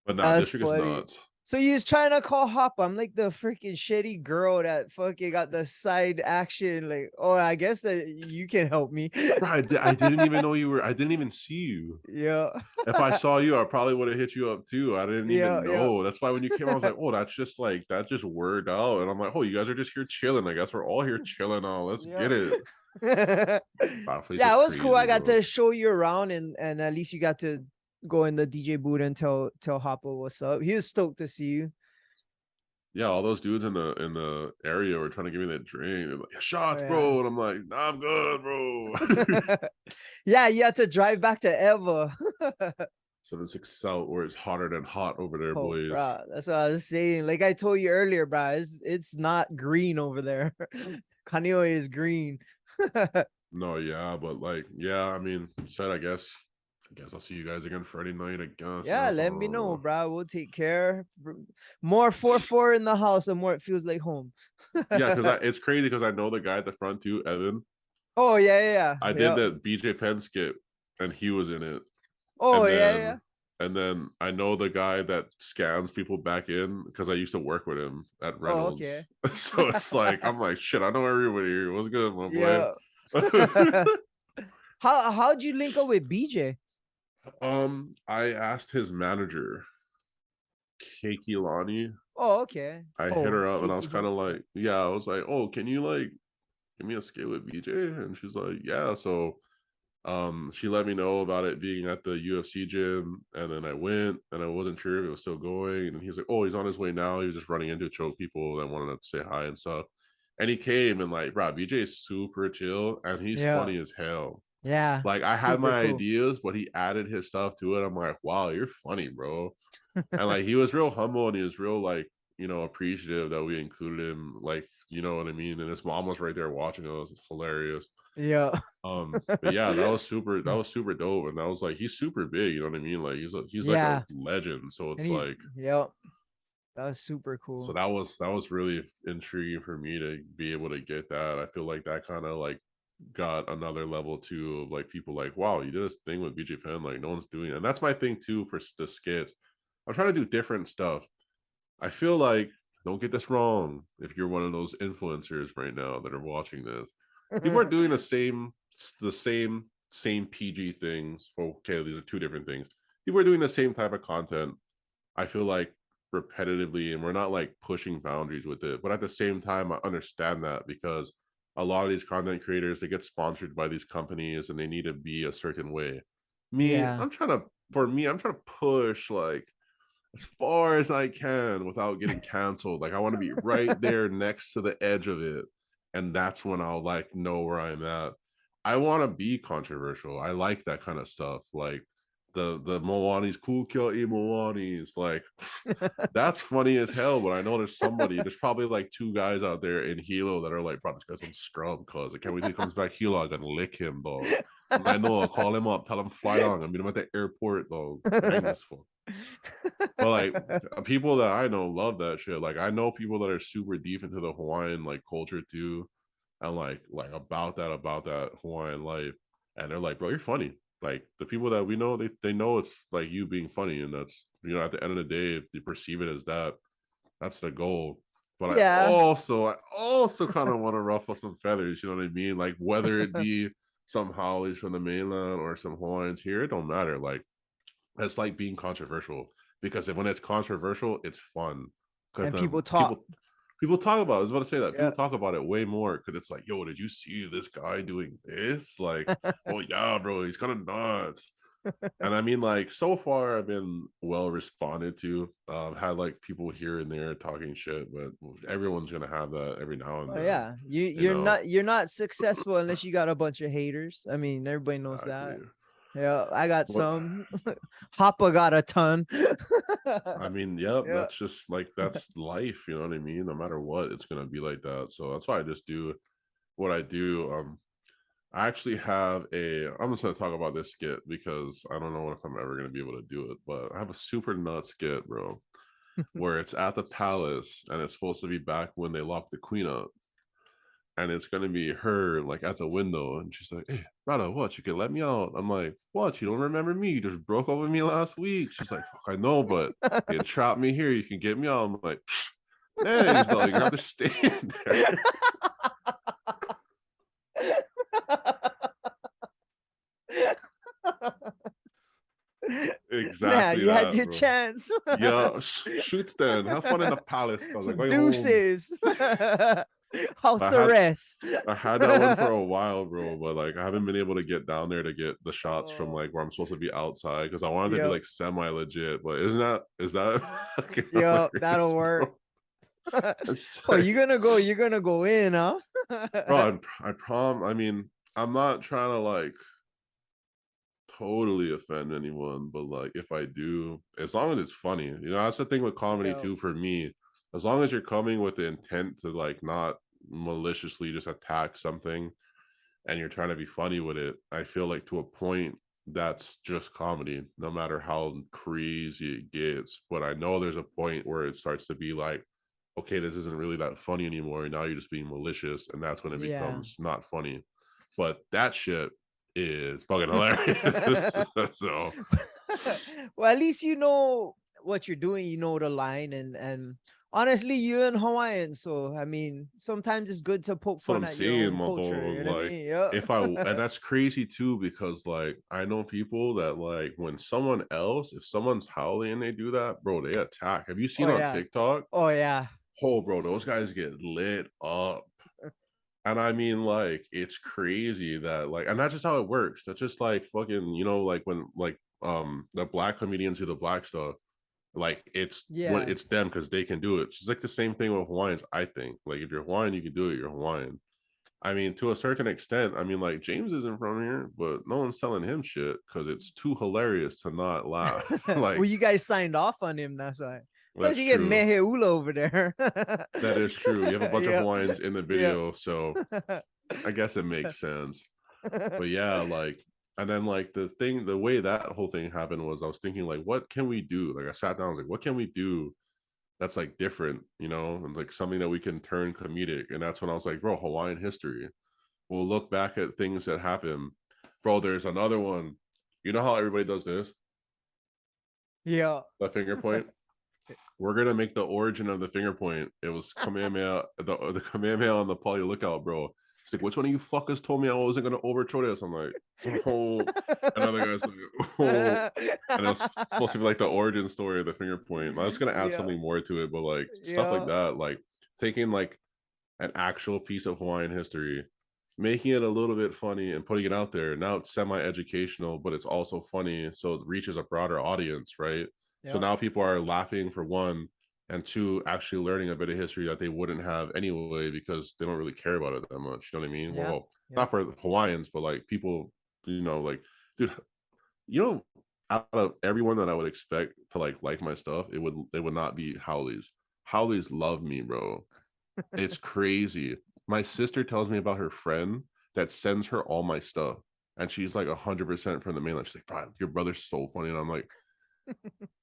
But nah, That's district is funny. nuts. So you was trying to call Hop. I'm like the freaking shitty girl that fucking got the side action. Like, oh, I guess that you can help me. Bro, I didn't even know you were. I didn't even see you. Yeah. If I saw you, I probably would have hit you up too. I didn't Yeah, even yeah. know. That's why when you came, I was like, oh, that's just like that just worked out. And I'm like, oh, you guys are just here chilling. I guess we're all here chilling now. Let's Yeah. get it. That place is Yeah, it was cool. crazy, I got bro. to show you around, and at least you got to go in the DJ booth and tell Hopper what's up. He was stoked to see you. Yeah, all those dudes in the area were trying to give me that drink. They're like, Oh, shots, yeah. bro. And I'm like, nah, I'm good, bro. Yeah, you had to drive back to Eva. So this Excel where it's hotter than hot over there, Oh, boys. bro, that's what I was saying. Like I told you earlier, bro, it's not green over there. Kanio is green. No, yeah, but like, yeah, I mean, said I guess I'll see you guys again Friday night, I guess. Yeah, That's let me know, all. bro. We'll take care. More 4-4 in the house, the more it feels like home. Yeah, because it's crazy because I know the guy at the front too, Evan. Oh yeah, yeah, I did yeah. the BJ Penn skit and he was in it. Oh And yeah, yeah. then I know the guy that scans people back in because I used to work with him at Oh, Reynolds. okay. So it's like I'm like, shit, I know everybody here. What's good, my boy? Yeah. How'd you link up with BJ? I asked his manager, Keiki Lani. Oh, okay. I hit Oh, her up and I was Kiki kind of Ho. like, yeah, I was like, oh, can you like give me a skit with BJ? And she's like, yeah. So she let me know about it being at the UFC gym, and then I went and I wasn't sure if it was still going. And he's like, oh, he's on his way now. He was just running into choke people that wanted to say hi and stuff. And he came and like, bro, BJ is super chill and he's Yeah. funny as hell. Yeah. Like I had Super my cool. ideas, but he added his stuff to it. I'm like, wow, you're funny, bro. And like he was real humble and he was real like, appreciative that we included him, like, you know what I mean? And his mom was right there watching us. It's hilarious. Yeah. But yeah, that was super dope. And that was like he's super big, you know what I mean? Like he's like a Yeah. legend. So And it's he's like yep. That was super so cool. that was really intriguing for me to be able to get that. I feel like that kind of like got another level too of like people like, wow, you did this thing with BJ Penn, like no one's doing it. And that's my thing too for the skits. I'm trying to do different stuff. I feel like, don't get this wrong, if you're one of those influencers right now that are watching this, people are doing the same PG things. Okay, these are two different things. People are doing the same type of content. I feel like repetitively, and we're not like pushing boundaries with it. But at the same time, I understand that because a lot of these content creators, they get sponsored by these companies and they need to be a certain way. Yeah. I'm trying to push like as far as I can without getting canceled. Like I want to be right there next to the edge of it. And that's when I'll like know where I'm at. I want to be controversial. I like that kind of stuff. Like the Moani's cool kill e Moani's like that's funny as hell. But I know there's probably like two guys out there in Hilo that are like, bro, this guy's on scrub cause I can't wait till he comes back Hilo. I'm gonna lick him, dog. And I know I'll call him up, tell him fly on. I meet him at the airport, dog. Bang this fuck. But like people that I know love that shit. Like I know people that are super deep into the Hawaiian like culture too, and like about that Hawaiian life, and they're like, bro, you're funny. Like the people that we know, they know it's like you being funny, and that's at the end of the day, if they perceive it as that, that's the goal. But Yeah. I also kind of want to ruffle some feathers. You know what I mean? Like whether it be some Hollies from the mainland or some Hawaiians here, it don't matter. Like it's like being controversial because when it's controversial, it's fun because And then people talk. people talk about it. I was about to say that people Yeah. talk about it way more because it's like, yo, did you see this guy doing this? Like, oh yeah, bro, he's kind of nuts. And I mean, like, so far I've been well responded to. Had like people here and there talking shit, but everyone's gonna have that every now and Oh then, yeah. you know. You're not successful unless you got a bunch of haters. I mean, everybody knows Exactly. that. Yeah, I got What some. Hoppa got a ton. I mean, yep, Yeah. that's just like that's life, you know what I mean? No matter what, it's gonna be like that. So that's why I just do what I do. I actually have I'm just gonna talk about this skit because I don't know if I'm ever gonna be able to do it, but I have a super nut skit, bro, where it's at the palace and it's supposed to be back when they locked the queen up. and it's gonna be her like at the window, and she's like, "Hey, brother, what? You can let me out?" I'm like, "What? You don't remember me? You just broke up with me last week." She's like, "Fuck, I know, but you trapped me here. You can get me out." I'm like, "Thanks, though. You're gonna have to stay in there." Nah, Exactly you had that, your bro. chance. Yeah, shoot then. Have fun in the palace. I was like, going home. Deuces. House I had arrest. I had that one for a while, bro, but like I haven't been able to get down there to get the shots from Oh, like where I'm supposed to be outside because I wanted to be yep, like semi legit. But is that fucking yep, that'll hilarious, work. bro? It's Oh, like, you're gonna go in, huh? bro, I mean, I'm not trying to like totally offend anyone, but like if I do, as long as it's funny, that's the thing with comedy Yep. too for me. As long as you're coming with the intent to like not maliciously just attack something and you're trying to be funny with it, I feel like to a point that's just comedy, no matter how crazy it gets. But I know there's a point where it starts to be like, okay, this isn't really that funny anymore. Now you're just being malicious, and that's when it Yeah. becomes not funny. But that shit is fucking hilarious. So Well, at least you know what you're doing, you know the line, and honestly, you're in Hawaiian, so I mean, sometimes it's good to poke that's what fun I'm at your saying, own my culture. You dog. know what I Like, mean? Yeah. and that's crazy too, because like I know people that like when someone else, if someone's howling and they do that, bro, they attack. Have you Oh seen on yeah. TikTok? Oh yeah. Oh, bro, those guys get lit up. And I mean, like, it's crazy that, like, and that's just how it works. That's just like fucking, like when, like, the black comedians do the black stuff, like, it's when Yeah. it's them because they can do it. It's like the same thing with Hawaiians, I think. Like, if you're Hawaiian, you can do it, you're Hawaiian. I mean, to a certain extent, I mean, like, James isn't from here, but no one's telling him shit because it's too hilarious to not laugh. Well, Like, you guys signed off on him, that's why. Plus, that's you get true. Meheula over there. That is true. You have a bunch of Yeah. Hawaiians in the Yeah. video, so I guess it makes sense. But yeah, like, and then like the way that whole thing happened was I was thinking like, what can we do? Like I sat down, I was like, what can we do that's like different, and like something that we can turn comedic. And that's when I was like, bro, Hawaiian history. We'll look back at things that happened. Bro, there's another one. You know how everybody does this? Yeah. The finger point. We're gonna make the origin of the finger point. It was Kamehameha, the Kamehameha on the Poly Lookout, bro. It's like, which one of you fuckers told me I wasn't gonna overthrow this? I'm like, oh, another guy's like, oh, and it was supposed to be like the origin story of the finger point. I was gonna add Yeah. something more to it, but like stuff like Yeah. that, like taking like an actual piece of Hawaiian history, making it a little bit funny and putting it out there. Now it's semi-educational, but it's also funny, so it reaches a broader audience, right? So Yeah. now people are laughing for one, and two, actually learning a bit of history that they wouldn't have anyway because they don't really care about it that much. You know what I mean? Yeah. Well, Yeah. not for Hawaiians, but like people, like, dude, out of everyone that I would expect to like my stuff, they would not be Howleys. Howleys love me, bro. It's crazy. My sister tells me about her friend that sends her all my stuff, and she's like 100% from the mainland. She's like, "Fine, your brother's so funny," and I'm like,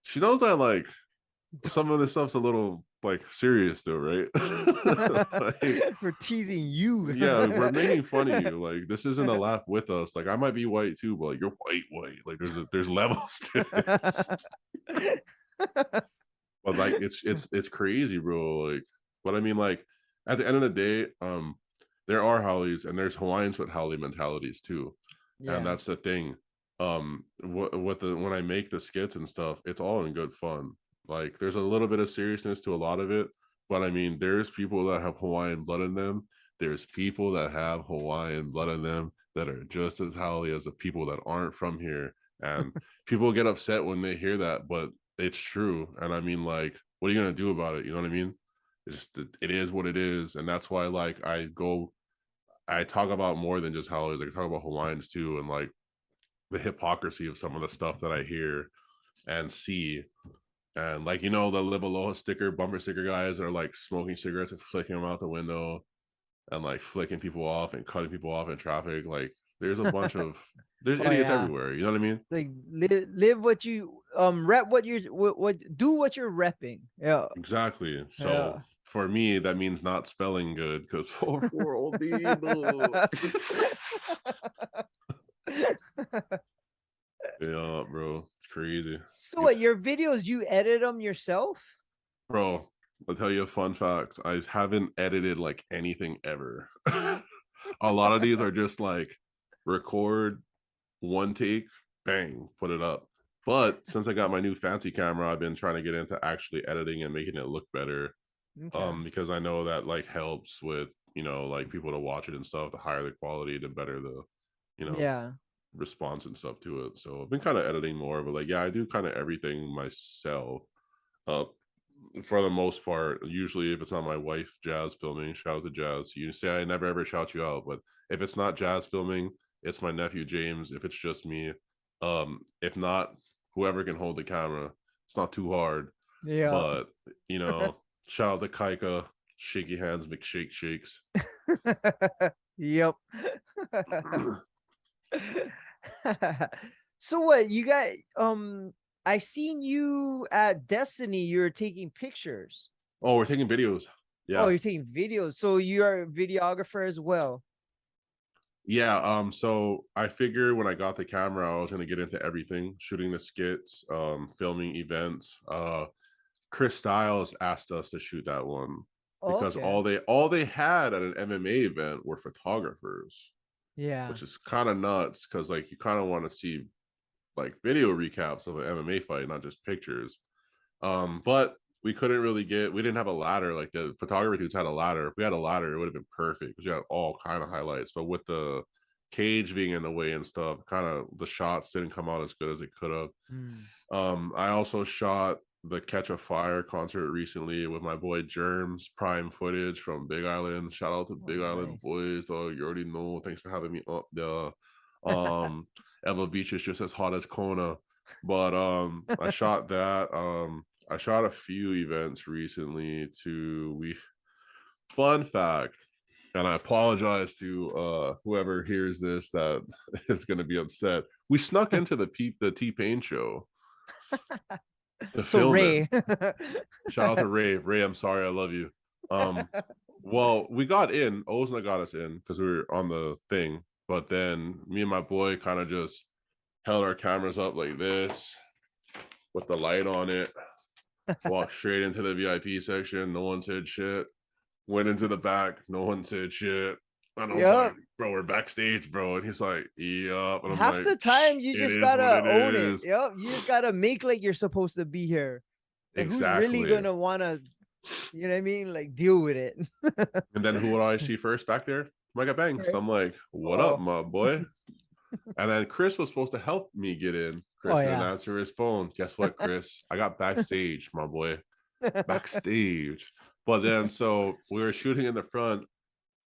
she knows that like some of this stuff's a little like serious though, right? Like, We're teasing you. yeah, we're making fun of you. Like, this isn't a laugh with us. Like, I might be white too, but like you're white. Like, there's levels to this. But like it's crazy, bro. Like, but I mean, like at the end of the day, there are Howleys and there's Hawaiians with Howley mentalities too, and Yeah. that's the thing. When I make the skits and stuff, it's all in good fun. Like, there's a little bit of seriousness to a lot of it, but I mean, there's people that have Hawaiian blood in them. There's people that have Hawaiian blood in them that are just as Howley as the people that aren't from here, and people get upset when they hear that, but it's true. And I mean, like, what are you gonna do about it? You know what I mean? It's just, it is what it is, and that's why like I talk about more than just Howlers. I talk about Hawaiians too, and like the hypocrisy of some of the stuff that I hear and see. And like, the Live Aloha sticker, bumper sticker guys that are like smoking cigarettes and flicking them out the window and like flicking people off and cutting people off in traffic. Like, there's Oh idiots yeah. everywhere. You know what I mean? Like live what you rep what you what do what you're repping. Yeah. Exactly. So Yeah. for me, that means not spelling good because for old people. Yeah, bro, it's crazy. So what, your videos, you edit them yourself? Bro, I'll tell you a fun fact. I haven't edited like anything ever. A lot of these are just like record one take, bang, put it up. But since I got my new fancy camera, I've been trying to get into actually editing and making it look better. Okay. Because I know that like helps with, like people to watch it and stuff. The higher the quality, the better the, you know, Yeah. response and stuff to it. So I've been kind of editing more, but like yeah, I do kind of everything myself. Uh for the most part, usually if it's not my wife Jazz filming, shout out to Jazz. You say I never ever shout you out, but if it's not Jazz filming, it's my nephew James. If it's just me, if not, whoever can hold the camera. It's not too hard, Yeah. but shout out to Kaika, shaky hands, McShake shakes. Yep. So what, you got I seen you at Destiny, you're taking pictures. Oh, we're taking videos. Oh, Yeah. you're taking videos. So you're a videographer as well. Yeah, so I figured when I got the camera, I was gonna get into everything, shooting the skits, filming events. Chris Styles asked us to shoot that one Oh, because okay. all they had at an MMA event were photographers, Yeah. which is kind of nuts because like you kind of want to see like video recaps of an MMA fight, not just pictures. But we couldn't really we didn't have a ladder. Like the photography dudes had a ladder. If we had a ladder, it would have been perfect because you had all kind of highlights. So with the cage being in the way and stuff, kind of the shots didn't come out as good as it could have. Mm. I also shot the Catch a Fire concert recently with my boy Germs, prime footage from Big Island. Shout out to Oh, Big Island nice. boys. You already know. Thanks for having me up there. Eva Beach is just as hot as Kona. But I shot that. I shot a few events recently to we fun fact, and I apologize to whoever hears this that is gonna be upset. We snuck into the T-Pain show to So film it. Ray. Shout out to Ray. Ray, I'm sorry, I love you. Well, we got in, Ozna got us in because we were on the thing, but then me and my boy kind of just held our cameras up like this with the light on it, walked straight into the VIP section. No one said shit. Went into the back. No one said shit. And I was like, Yep. bro, we're backstage, bro. And he's like, yup. And I'm Half like, the time you it just is what gotta it own it. is. Yep. You just gotta make like you're supposed to be here. Like who's really Exactly. gonna wanna, you know what I mean? Like deal with it. And then who would I see first back there? Micah Banks. Right. I'm like, what up, Oh. my boy? And then Chris was supposed to help me get in. Oh Chris didn't yeah. answer his phone. Guess what, Chris? I got backstage, my boy. Backstage. But then so we were shooting in the front.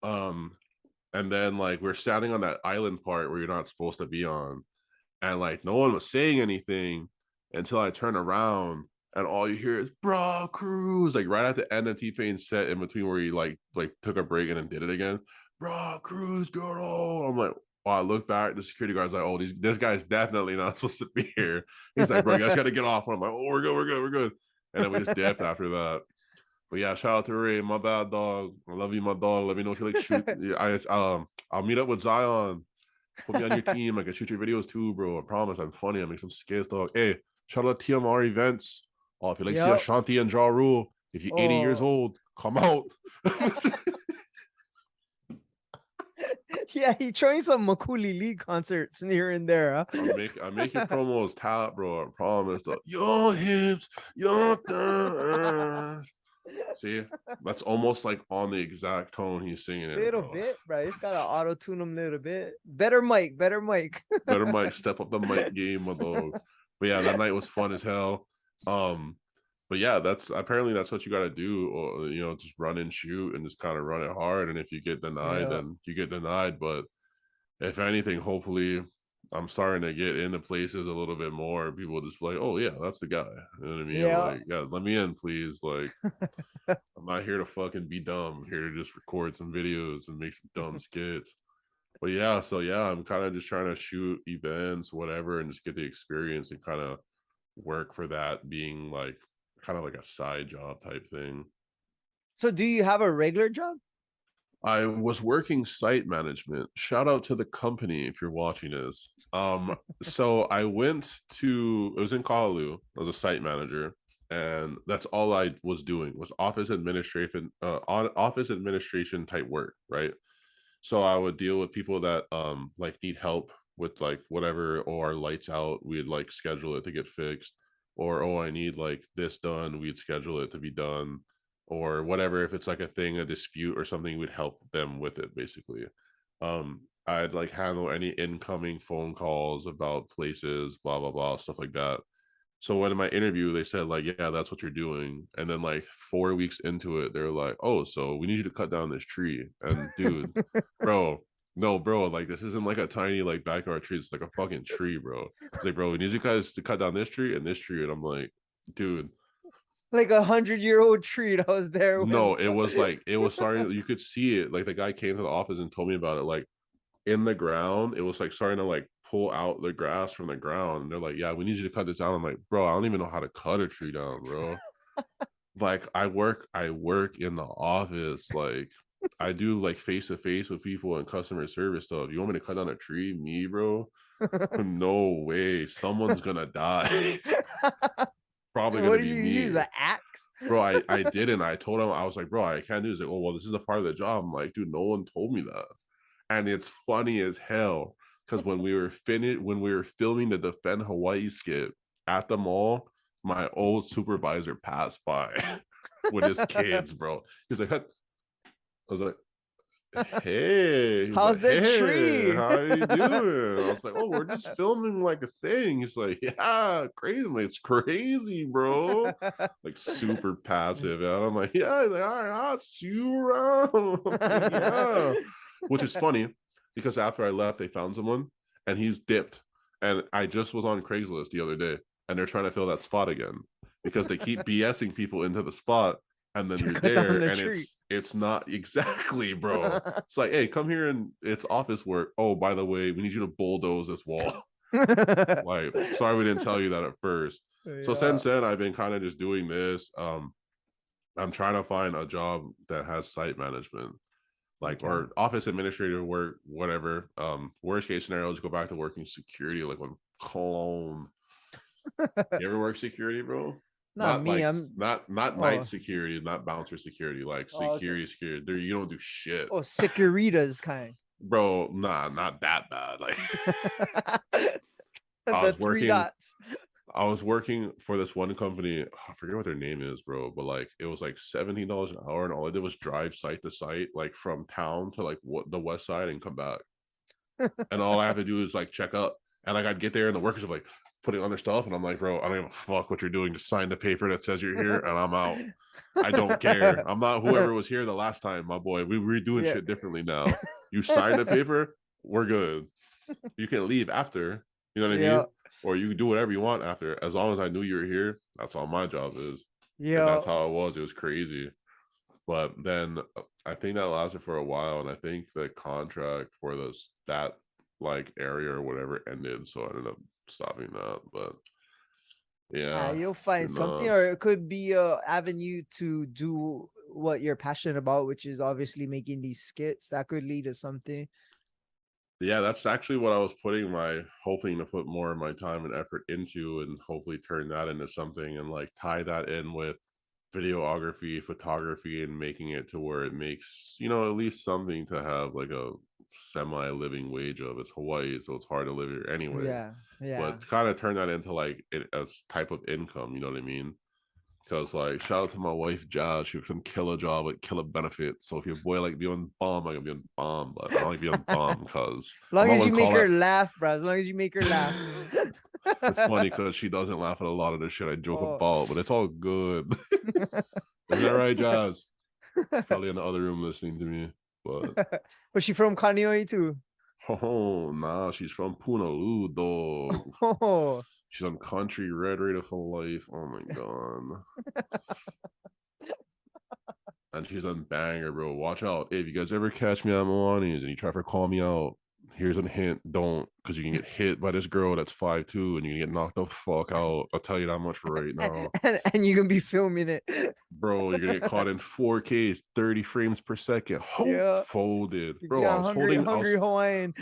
And then like we're standing on that island part where you're not supposed to be on. And like no one was saying anything until I turn around and all you hear is BRAH KRUZ, like right at the end of T-Pain's set in between where he like took a break and then did it again. BRAH KRUZ, get on. I'm like, oh, I look back, the security guard's like, oh, this guy's definitely not supposed to be here. He's like, bro, you guys gotta get off. And I'm like, oh, we're good, we're good, we're good. And then we just dipped after that. But yeah, shout out to Ray, my bad dog. I love you, my dog. Let me know if you like shoot. I'll meet up with Zion. Put me on your team. I can shoot your videos too, bro. I promise. I'm funny. I make some skits, dog. Hey, shout out to TMR events. Oh, if you like to see Yep. Ashanti and Ja Rule, if you're 80 years Oh. old, come out. Yeah, he trying some Makuli Lee concerts here and there. Huh? I make your promos top, bro. I promise. Though. Your hips, your thighs. See, that's almost like on the exact tone he's singing it, Little bro. bit, bro. Just gotta auto tune him a little bit. Better mic, better mic. Better mic, step up the mic game, my dog. But yeah, that night was fun as hell. But yeah, that's apparently that's what you got to do, or just run and shoot and just kind of run it hard. And if you get denied, Yeah. then you get denied. But if anything, hopefully, I'm starting to get into places a little bit more. People just like, oh yeah, that's the guy. You know what I mean? I'm Yeah. like, yeah, let me in, please. Like, I'm not here to fucking be dumb. I'm here to just record some videos and make some dumb skits. But yeah, so yeah, I'm kind of just trying to shoot events, whatever, and just get the experience and kind of work for that being like kind of like a side job type thing. So do you have a regular job? I was working site management. Shout out to the company if you're watching this. So I went to, it was in Kalu as a site manager, and that's all I was doing was office administration type work, right? So I would deal with people that like need help with like whatever, or our lights out, we'd like schedule it to get fixed, or oh, I need like this done, we'd schedule it to be done, or whatever. If it's like a thing, a dispute or something, we'd help them with it basically. I'd like handle any incoming phone calls about places, blah blah blah, stuff like that. So when in my interview they said like, yeah, that's what you're doing, and then like 4 weeks into it, they're like, oh, so we need you to cut down this tree. And dude, bro, no, bro, like this isn't like a tiny like backyard tree. It's like a fucking tree, bro. It's like, bro, we need you guys to cut down this tree and this tree. And I'm like, dude, Like 100-year-old tree that was there when no, it was like it was starting. You could see it. Like the guy came to the office and told me about it. Like in the ground, it was like starting to like pull out the grass from the ground. And they're like, yeah, we need you to cut this down. I'm like, bro, I don't even know how to cut a tree down, bro. Like I work in the office. Like I do like face to face with people and customer service stuff. You want me to cut down a tree? Me, bro? No way. Someone's gonna die. Probably what gonna do be you use? me. An axe? Bro, I didn't. I told him, I was like, bro, I can't do this. Like, oh well, this is a part of the job. I'm like, dude, no one told me that. And it's funny as hell because when we were filming the Defend Hawaii skit at the mall, my old supervisor passed by with his kids, bro. He's like, I was like, hey, he's like, How's the hey, tree? how you doing? I was like, oh, we're just filming like a thing. He's like, yeah, crazy. I'm like, it's crazy, bro. Like super passive. And I'm like, yeah. He's like, all right, I'll see you around. Like, yeah. Which is funny because after I left, they found someone and he's dipped. And I just was on Craigslist the other day and they're trying to fill that spot again because they keep BSing people into the spot, and then you're there the and tree. it's not exactly, bro. It's like, hey, come here and it's office work. Oh, by the way, we need you to bulldoze this wall. Like, sorry we didn't tell you that at first. So since then I've been kind of just doing this. I'm trying to find a job that has site management, like, or office administrative work, whatever. Worst case scenario is go back to working security, like when Cologne. You ever work security, bro? Not Not me. like I'm not oh night security, not bouncer security, like okay. security. There, you don't do shit, Oh, Securitas kind. bro. Nah, not that bad. Like I The was three working, dots. I was working for this one company. I forget what their name is, bro. But like it was like $17 an hour, and all I did was drive site to site, like from town to like what the west side and come back. And all I have to do is like check up. And like I'd get there and the workers are like putting on their stuff, and I'm like, bro, I don't give a fuck what you're doing. Just sign the paper that says you're here, and I'm out. I don't care. I'm not whoever was here the last time, my boy. We're doing Yeah. shit differently now. You sign the paper, we're good. You can leave after, you know what I Yeah. mean? Or you can do whatever you want after. As long as I knew you were here, that's all my job is. And Yeah. that's how it was. It was crazy. But then I think that lasted for a while, and I think the contract for that like area or whatever ended, so I ended up stopping that. But yeah, You'll find shit something, nuts. or it could be a avenue to do what you're passionate about, which is obviously making these skits. That could lead to something. Yeah, that's actually what I was hoping to put more of my time and effort into, and hopefully turn that into something and like tie that in with videography, photography, and making it to where it makes, at least something to have like a semi living wage of. It's Hawaii, so it's hard to live here anyway. Yeah. Yeah. But kind of turn that into like a type of income, you know what I mean? Because like shout out to my wife Jazz, she can kill a job with killer benefits. So if your boy like be on bomb, I can be on bomb, but I don't like be on bomb because As I'm long not as gonna you make call her that. laugh, bro. As long as you make her laugh. It's funny because she doesn't laugh at a lot of the shit I joke Oh. about, but it's all good. Isn't that right, Jazz? Probably in the other room listening to me. But Was she from Kaneohe too? oh nah, she's from Punaloo, dog. Oh. She's on country red raider for life. Oh my god. And she's on banger, bro. Watch out. If you guys ever catch me on Milani's and you try to call me out, here's a hint, don't, because you can get hit by this girl that's 5'2" and you can get knocked the fuck out. I'll tell you that much for right now. And you can be filming it. Bro, you're gonna get caught in 4K, 30 frames per second. Yeah. Folded. You Bro, get hungry Hawaiian.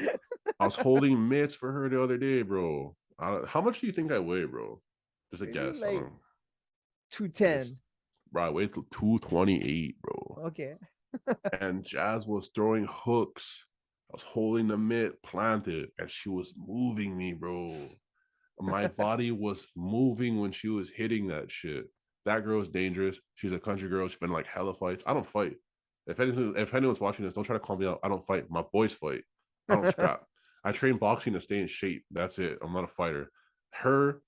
I was holding mitts for her the other day, bro. How much do you think I weigh, bro? Just a Maybe guess. like I don't, 210. bro, I weighed 228, bro. Okay. And Jazz was throwing hooks. I was holding the mitt planted, and she was moving me, bro. My body was moving when she was hitting that shit. That girl is dangerous. She's a country girl. She's been like hella fights. I don't fight. If anyone's watching this, don't try to call me out. I don't fight. My boys fight. I don't scrap. I train boxing to stay in shape. That's it. I'm not a fighter. Her,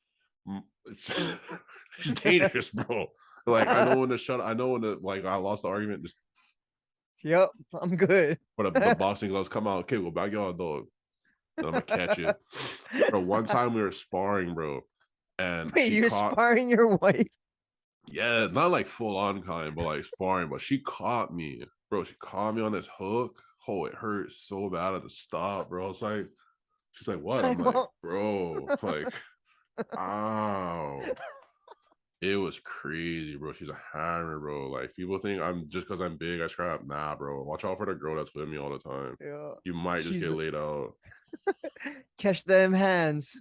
she's dangerous, bro. Like I know when to shut. I know when to like. I lost the argument. Just Yep, I'm good. but the boxing gloves come out. Okay, well, backyard dog. And I'm gonna catch it. Bro, one time we were sparring, bro, and Wait, you're sparring your wife? Yeah, not like full on kind, but like sparring. But she caught me, bro. She caught me on this hook. Oh, it hurt so bad at the stop, bro. It's like, she's like, what? I'm like, bro, like, ow. It was crazy, bro. She's a hammer, bro. Like people think I'm just because I'm big, I scrap. Nah, bro. Watch out for the girl that's with me all the time. Yeah. You might just get laid out. Catch them hands.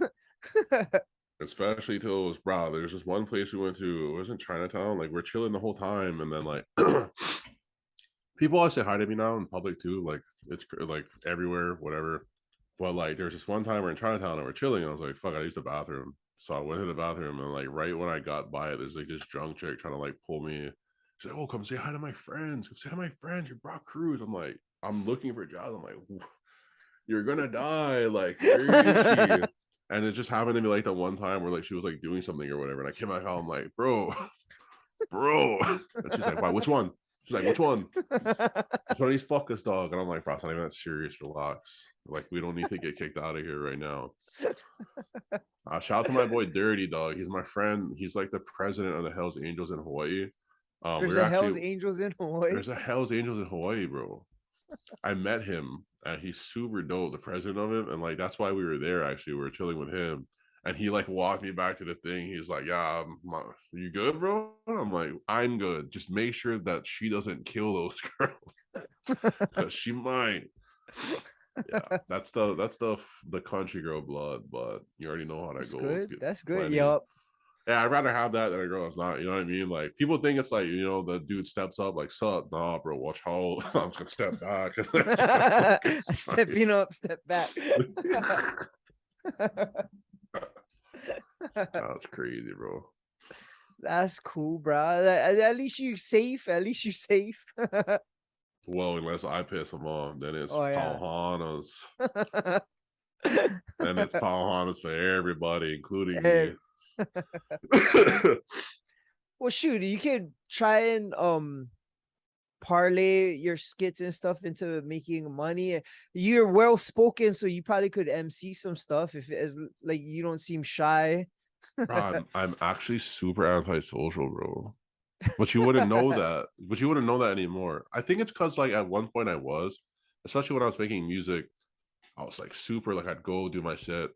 Especially till it was, bro, there's this one place we went to. It was in Chinatown. Like we're chilling the whole time, and then like people always say hi to me now in public too. Like it's like everywhere, whatever. But like there's this one time we're in Chinatown and we're chilling, and I was like, fuck, I used the bathroom. So I went to the bathroom, and like right when I got by it, there's like this drunk chick trying to like pull me. She's like, oh, come say hi to my friends. Come say hi to my friends. You're BRAH KRUZ. I'm like, I'm looking for a job. I'm like, you're gonna die. Like, where is she? And it just happened to be like the one time where like she was like doing something or whatever. And I came back out, I'm like, bro. And she's like, wow, which one? She's like, which one? Which one of these fuckers, dog? And I'm like, bro, it's not even that serious. Relax. Like, we don't need to get kicked out of here right now. Shout out to my boy Dirty, dog. He's my friend. He's like the president of the Hells Angels in Hawaii. There's a Hells Angels in Hawaii. There's a Hells Angels in Hawaii, bro. I met him and he's super dope, the president of it. And like, that's why we were there. Actually, we were chilling with him. And he like walked me back to the thing. He's like, yeah, you good, bro? And I'm like, I'm good. Just make sure that she doesn't kill those girls. Because she might. Yeah, that's the country girl blood, but you already know how that goes. Good. That's good. Yep. Yeah, I'd rather have that than a girl that's not. You know what I mean? Like people think it's like, you know, the dude steps up, like, sup, nah, bro, watch how I'm just gonna step back. Stepping up, step back. That's crazy, bro. That's cool, bro. At least you're safe. At least you're safe. Well, unless I piss them off, then it's Pauhanas. Then it's Pauhanas for everybody, including me. Well, shoot, you could try and parlay your skits and stuff into making money. You're well spoken, so you probably could MC some stuff if as like you don't seem shy. Bro, I'm actually super antisocial, bro. But you wouldn't know that. But you wouldn't know that anymore. I think it's because like at one point I was, especially when I was making music, I was like super like I'd go do my set,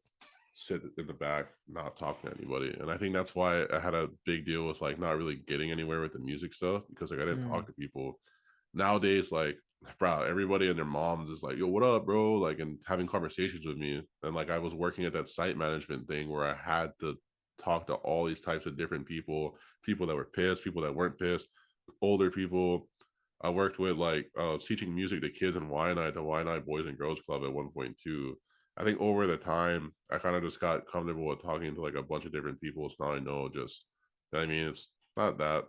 sit in the back, not talk to anybody. And I think that's why I had a big deal with like not really getting anywhere with the music stuff, because like I didn't talk to people. Nowadays, like, bro, everybody and their moms is like, yo, what up, bro? Like, and having conversations with me. And like I was working at that site management thing where I had to talk to all these types of different people that were pissed, people that weren't pissed, older people. I worked with like teaching music to kids in Waianae, the Waianae Boys and Girls Club at one point too. I think over the time I kind of just got comfortable with talking to like a bunch of different people. So now I know just that, I mean, it's not that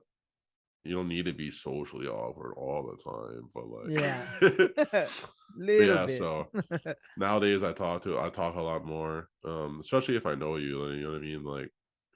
you don't need to be socially awkward all the time, but like yeah. So nowadays I talk a lot more, especially if I know you, you know what I mean? Like,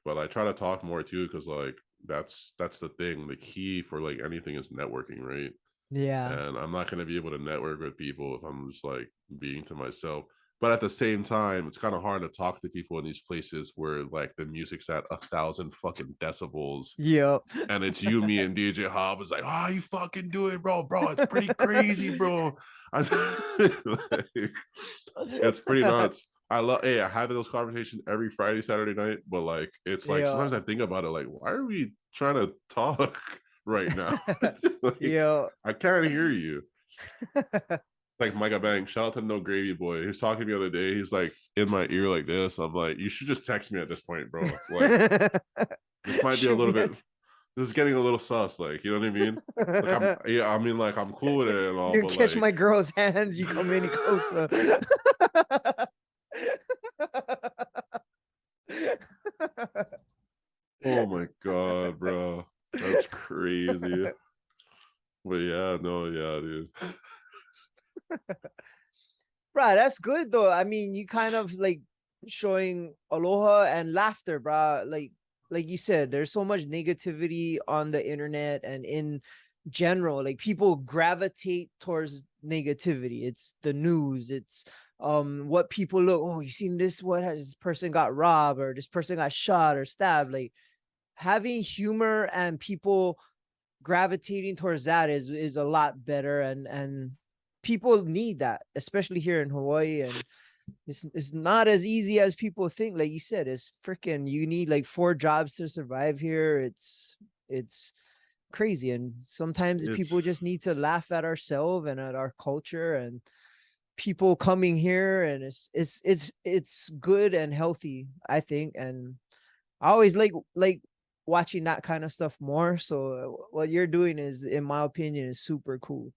but I try to talk more too, because like that's the thing. The key for like anything is networking, right? Yeah. And I'm not going to be able to network with people if I'm just like being to myself. But at the same time, it's kind of hard to talk to people in these places where like the music's at 1,000 fucking decibels. Yep. And it's you, me, and DJ Hobb is like, oh, you fucking do it, bro. It's pretty crazy, bro. Like, it's pretty nuts. I love. Hey, I have those conversations every Friday, Saturday night. But like, it's like Yeah. sometimes I think about it. Like, why are we trying to talk right now? Like, Yeah. I can't hear you. Like Micah Banks, shout out to No Gravy Boy. He was talking the other day. He's like in my ear like this. I'm like, you should just text me at this point, bro. Like, this might be a Shoot little me bit. This is getting a little sus. Like, you know what I mean? Like, yeah. I mean, like, I'm cool with it and all, You but catch like, my girl's hands, you come any closer. oh my god, bro, that's crazy. But yeah, no, yeah, dude. Bruh, that's good though. I mean, you kind of like showing aloha and laughter, bruh. Like you said, there's so much negativity on the internet and in general. Like people gravitate towards negativity. It's the news. It's what people look. Oh, you seen this? What has this person got robbed or this person got shot or stabbed? Like having humor and people gravitating towards that is a lot better, and people need that, especially here in Hawaii. And it's not as easy as people think. Like you said, it's freaking, you need like 4 jobs to survive here. It's crazy, and sometimes It's people just need to laugh at ourselves and at our culture and people coming here, and it's good and healthy, I think. And I always like watching that kind of stuff more. So what you're doing is, in my opinion, is super cool.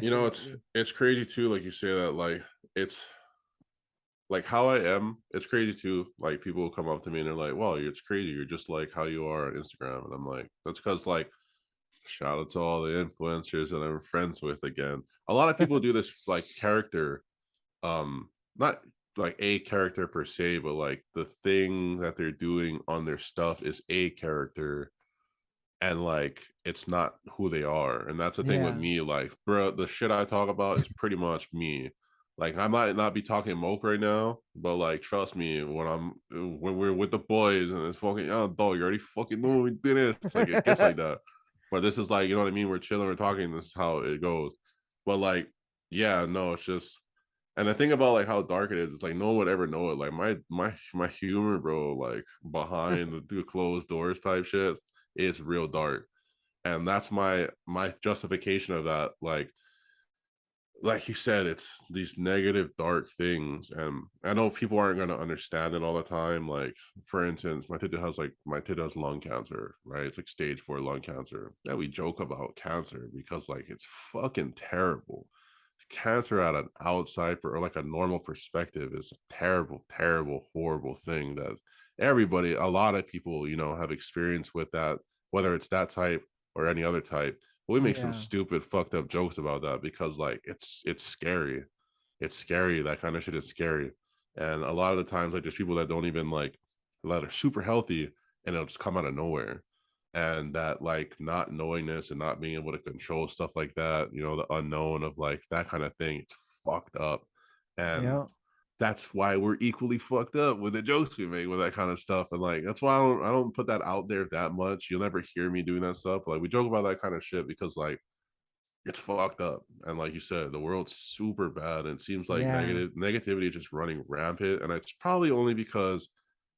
you know, it's Definitely. it's crazy too. Like you say that, like it's like how I am. It's crazy too. Like people will come up to me and they're like, "Well, it's crazy. You're just like how you are on Instagram," and I'm like, "That's because like." Shout out to all the influencers that I'm friends with again. A lot of people do this like character, not like a character per se, but like the thing that they're doing on their stuff is a character, and like it's not who they are. And that's the thing with Yeah. me. Like, bro, the shit I talk about is pretty much me. Like, I might not be talking moke right now, but like, trust me, when we're with the boys and it's fucking, oh, dog, you already fucking know we did it. It's like it gets like that. But this is like, you know what I mean? We're chilling, we're talking. This is how it goes. But like, yeah, no, it's just. And the thing about like how dark it is, it's like no one would ever know it. Like my humor, bro, like behind the closed doors type shit, is real dark. And that's my justification of that. Like you said, it's these negative dark things, and I know people aren't going to understand it all the time. Like, for instance, my tita has lung cancer, right? It's like stage 4 lung cancer. Yeah, we joke about cancer because like it's fucking terrible. Cancer at an outside or like a normal perspective is a terrible, terrible, horrible thing that a lot of people, have experience with that, whether it's that type or any other type. But we make some Yeah. stupid, fucked up jokes about that because like it's scary. It's scary. That kind of shit is scary. And a lot of the times, like there's people that don't even like that are super healthy and it'll just come out of nowhere. And that like not knowingness and not being able to control stuff like that, the unknown of like that kind of thing, it's fucked up. And Yeah. that's why we're equally fucked up with the jokes we make with that kind of stuff. And like that's why I don't put that out there that much. You'll never hear me doing that stuff. Like we joke about that kind of shit because like it's fucked up. And like you said, the world's super bad. And it seems like Yeah. negativity is just running rampant. And it's probably only because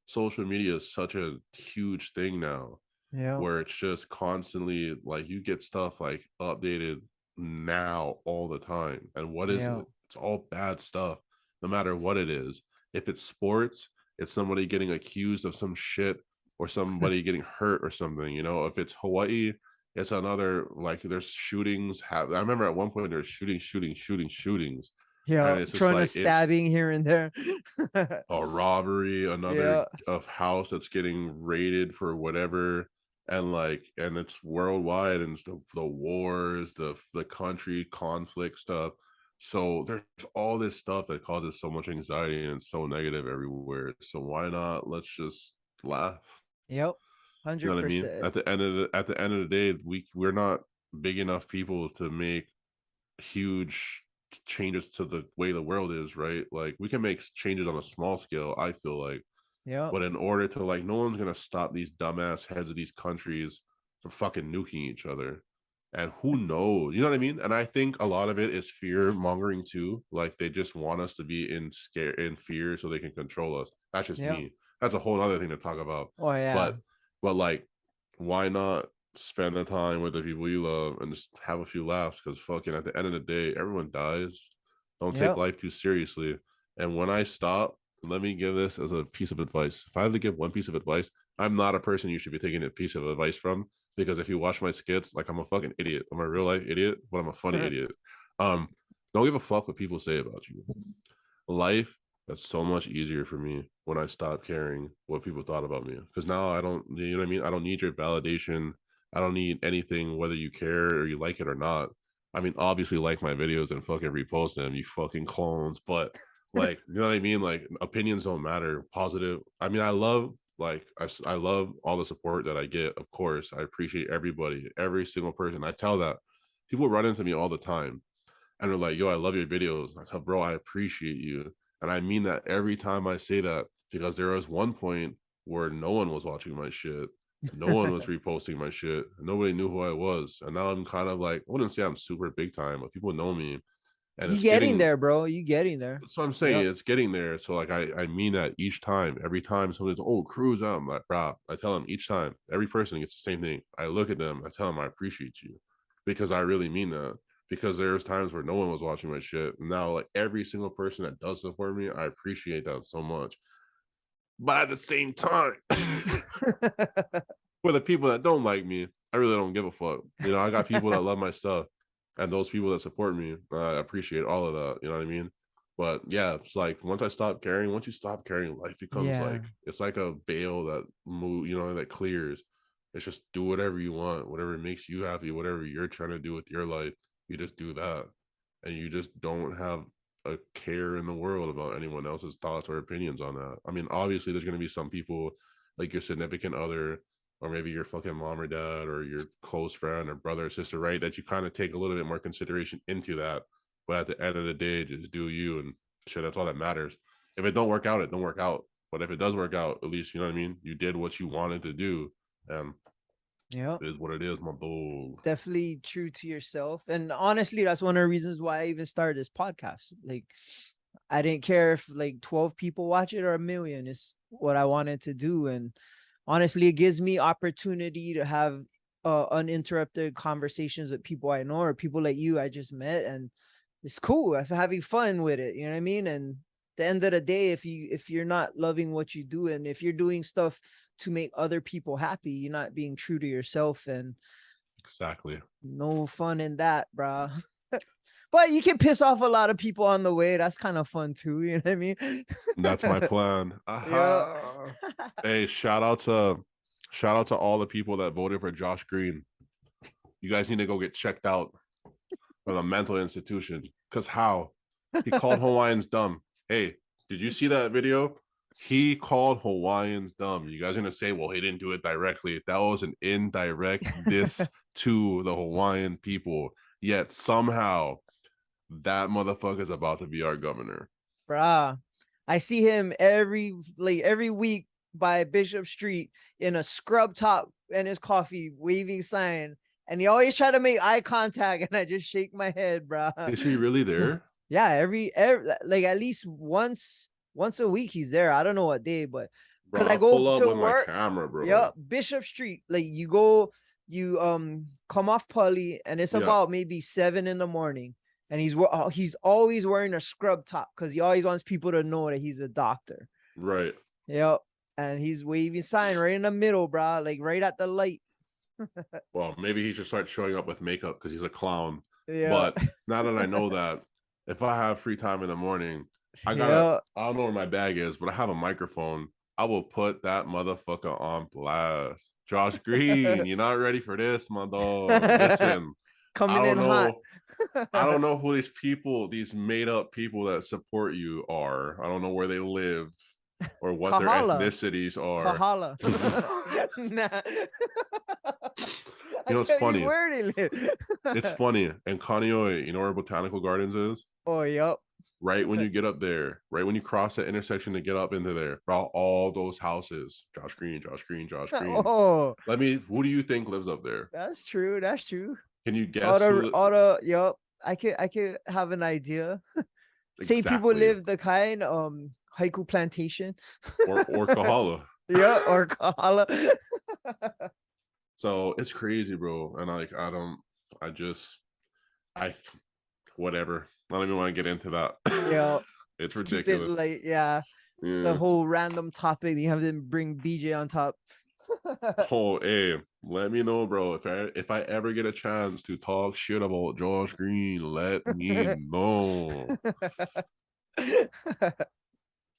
social media is such a huge thing now, Yeah. where it's just constantly like you get stuff like updated now all the time. And what is Yeah. it? It's all bad stuff, no matter what it is. If it's sports, it's somebody getting accused of some shit or somebody getting hurt or something. If it's Hawaii, it's another like there's shootings. I remember at one point there's shootings. Yeah. And it's just Trying to like it's stabbing here and there. a robbery, another Yeah. house that's getting raided for whatever, and it's worldwide, and it's the wars, the country conflict stuff. So there's all this stuff that causes so much anxiety and it's so negative everywhere. So why not? Let's just laugh. Yep. You know what I mean? 100%. At the end of the day, we're not big enough people to make huge changes to the way the world is, right? Like we can make changes on a small scale, I feel like, Yep. but in order to like, no one's gonna stop these dumbass heads of these countries from fucking nuking each other. And who knows? You know what I mean? And I think a lot of it is fear mongering too. Like they just want us to be in fear so they can control us. That's just Yeah. me. That's a whole other thing to talk about. Oh yeah. But like, why not spend the time with the people you love and just have a few laughs? Because fucking at the end of the day, everyone dies. Don't take Yep. life too seriously. And when I stop, let me give this as a piece of advice. If I have to give one piece of advice, I'm not a person you should be taking a piece of advice from, because if you watch my skits, like I'm a fucking idiot. I'm a real life idiot, but I'm a funny idiot. Um, don't give a fuck what people say about you. Life that's so much easier for me when I stopped caring what people thought about me. Because now I don't, you know what I mean? I don't need your validation. I don't need anything, whether you care or you like it or not. I mean, obviously, like my videos and fucking repost them, you fucking clones. But like, you know what I mean? Like, opinions don't matter. Positive. I mean, I love I love all the support that I get. Of course, I appreciate everybody, every single person. I tell that people run into me all the time and they're like, yo, I love your videos. I tell, bro, I appreciate you. And I mean that every time I say that, because there was one point where no one was watching my shit. No one was reposting my shit. Nobody knew who I was. And now I'm kind of like, I wouldn't say I'm super big time, but people know me. And You it's getting getting, there, bro. You getting there. that's what I'm saying. Yep. It's getting there. So like I mean that each time, every time somebody's, oh, KRUZ, I'm like, bro, I tell them each time, every person gets the same thing. I look at them, I tell them I appreciate you, because I really mean that. Because there's times where no one was watching my shit. And now like every single person that does support me, I appreciate that so much. But at the same time, for the people that don't like me, I really don't give a fuck. You know, I got people that love my stuff, and those people that support me, I appreciate all of that. You know what I mean? But yeah, it's like once I stop caring, once you stop caring, life becomes Yeah. like it's like a veil that move, you know, that clears. It's just do whatever you want, whatever makes you happy, whatever you're trying to do with your life, you just do that, and you just don't have a care in the world about anyone else's thoughts or opinions on that. I mean, obviously, there's going to be some people like your significant other or maybe your fucking mom or dad or your close friend or brother or sister, right? That you kind of take a little bit more consideration into that. But at the end of the day, just do you and shit. That's all that matters. If it don't work out, it don't work out. But if it does work out, at least you know what I mean. You did what you wanted to do, and Yep. it is what it is, my dog. Definitely true to yourself. And honestly, that's one of the reasons why I even started this podcast. Like, I didn't care if like 12 people watch it or a million. It's what I wanted to do. And honestly, it gives me opportunity to have uninterrupted conversations with people I know or people like you I just met. And it's cool. I'm having fun with it. You know what I mean? And the end of the day, if you're not loving what you do and if you're doing stuff to make other people happy, you're not being true to yourself, and Exactly. no fun in that, bro. But you can piss off a lot of people on the way. That's kind of fun too. You know what I mean? That's my plan. Yeah. Aha. Hey, shout out to all the people that voted for Josh Green. You guys need to go get checked out from a mental institution. Because how? He called Hawaiians dumb. Hey, did you see that video? He called Hawaiians dumb. You guys are going to say, well, he didn't do it directly. That was an indirect diss to the Hawaiian people. Yet somehow that motherfucker is about to be our governor. Bruh. I see him every week by Bishop Street in a scrub top and his coffee, waving sign. And he always try to make eye contact, and I just shake my head, bro. Is he really there? Yeah, every like at least once a week he's there. I don't know what day, but Bro, because I I'll go pull up to with my work. camera, Yeah, bro. Bishop Street. Like you go, you come off Pully, and it's Yeah, about maybe 7 in the morning, and he's always wearing a scrub top because he always wants people to know that he's a doctor. right. Yep, and he's waving sign right in the middle, bro, like right at the light. Well, maybe he should start showing up with makeup because he's a clown. Yeah, But now that I know that, if I have free time in the morning, I yeah. don't know where my bag is, but I have a microphone. I will put that motherfucker on blast. Josh Green, you're not ready for this, my dog. Listen, I Coming in don't hot. know. I don't know who these people, these made up people that support you are. I don't know where they live or what their Kahala. ethnicities are. Kahala. Nah. You I know, it's tell you funny. where they It's live. funny. In Kaneohe, you know where Botanical Gardens is? Oh, yep. Right when you get up there, right when you cross that intersection to get up into there, bro, all those houses. Josh Green, Josh Green, Josh Green. Oh, Who do you think lives up there? that's true. That's true. Can you It's guess who? yup. I could have an idea. Say people Exactly. live the kind haiku plantation. Or Kahala. Yeah, or Kahala. So it's crazy, bro. And like I don't, I just, I whatever. I don't even want to get into that. Yeah. It's Just keep it ridiculous. like, yeah. It's a Yeah. whole random topic. You have to bring BJ on top. Oh, hey, let me know, bro. If I ever get a chance to talk shit about Josh Green, let me know.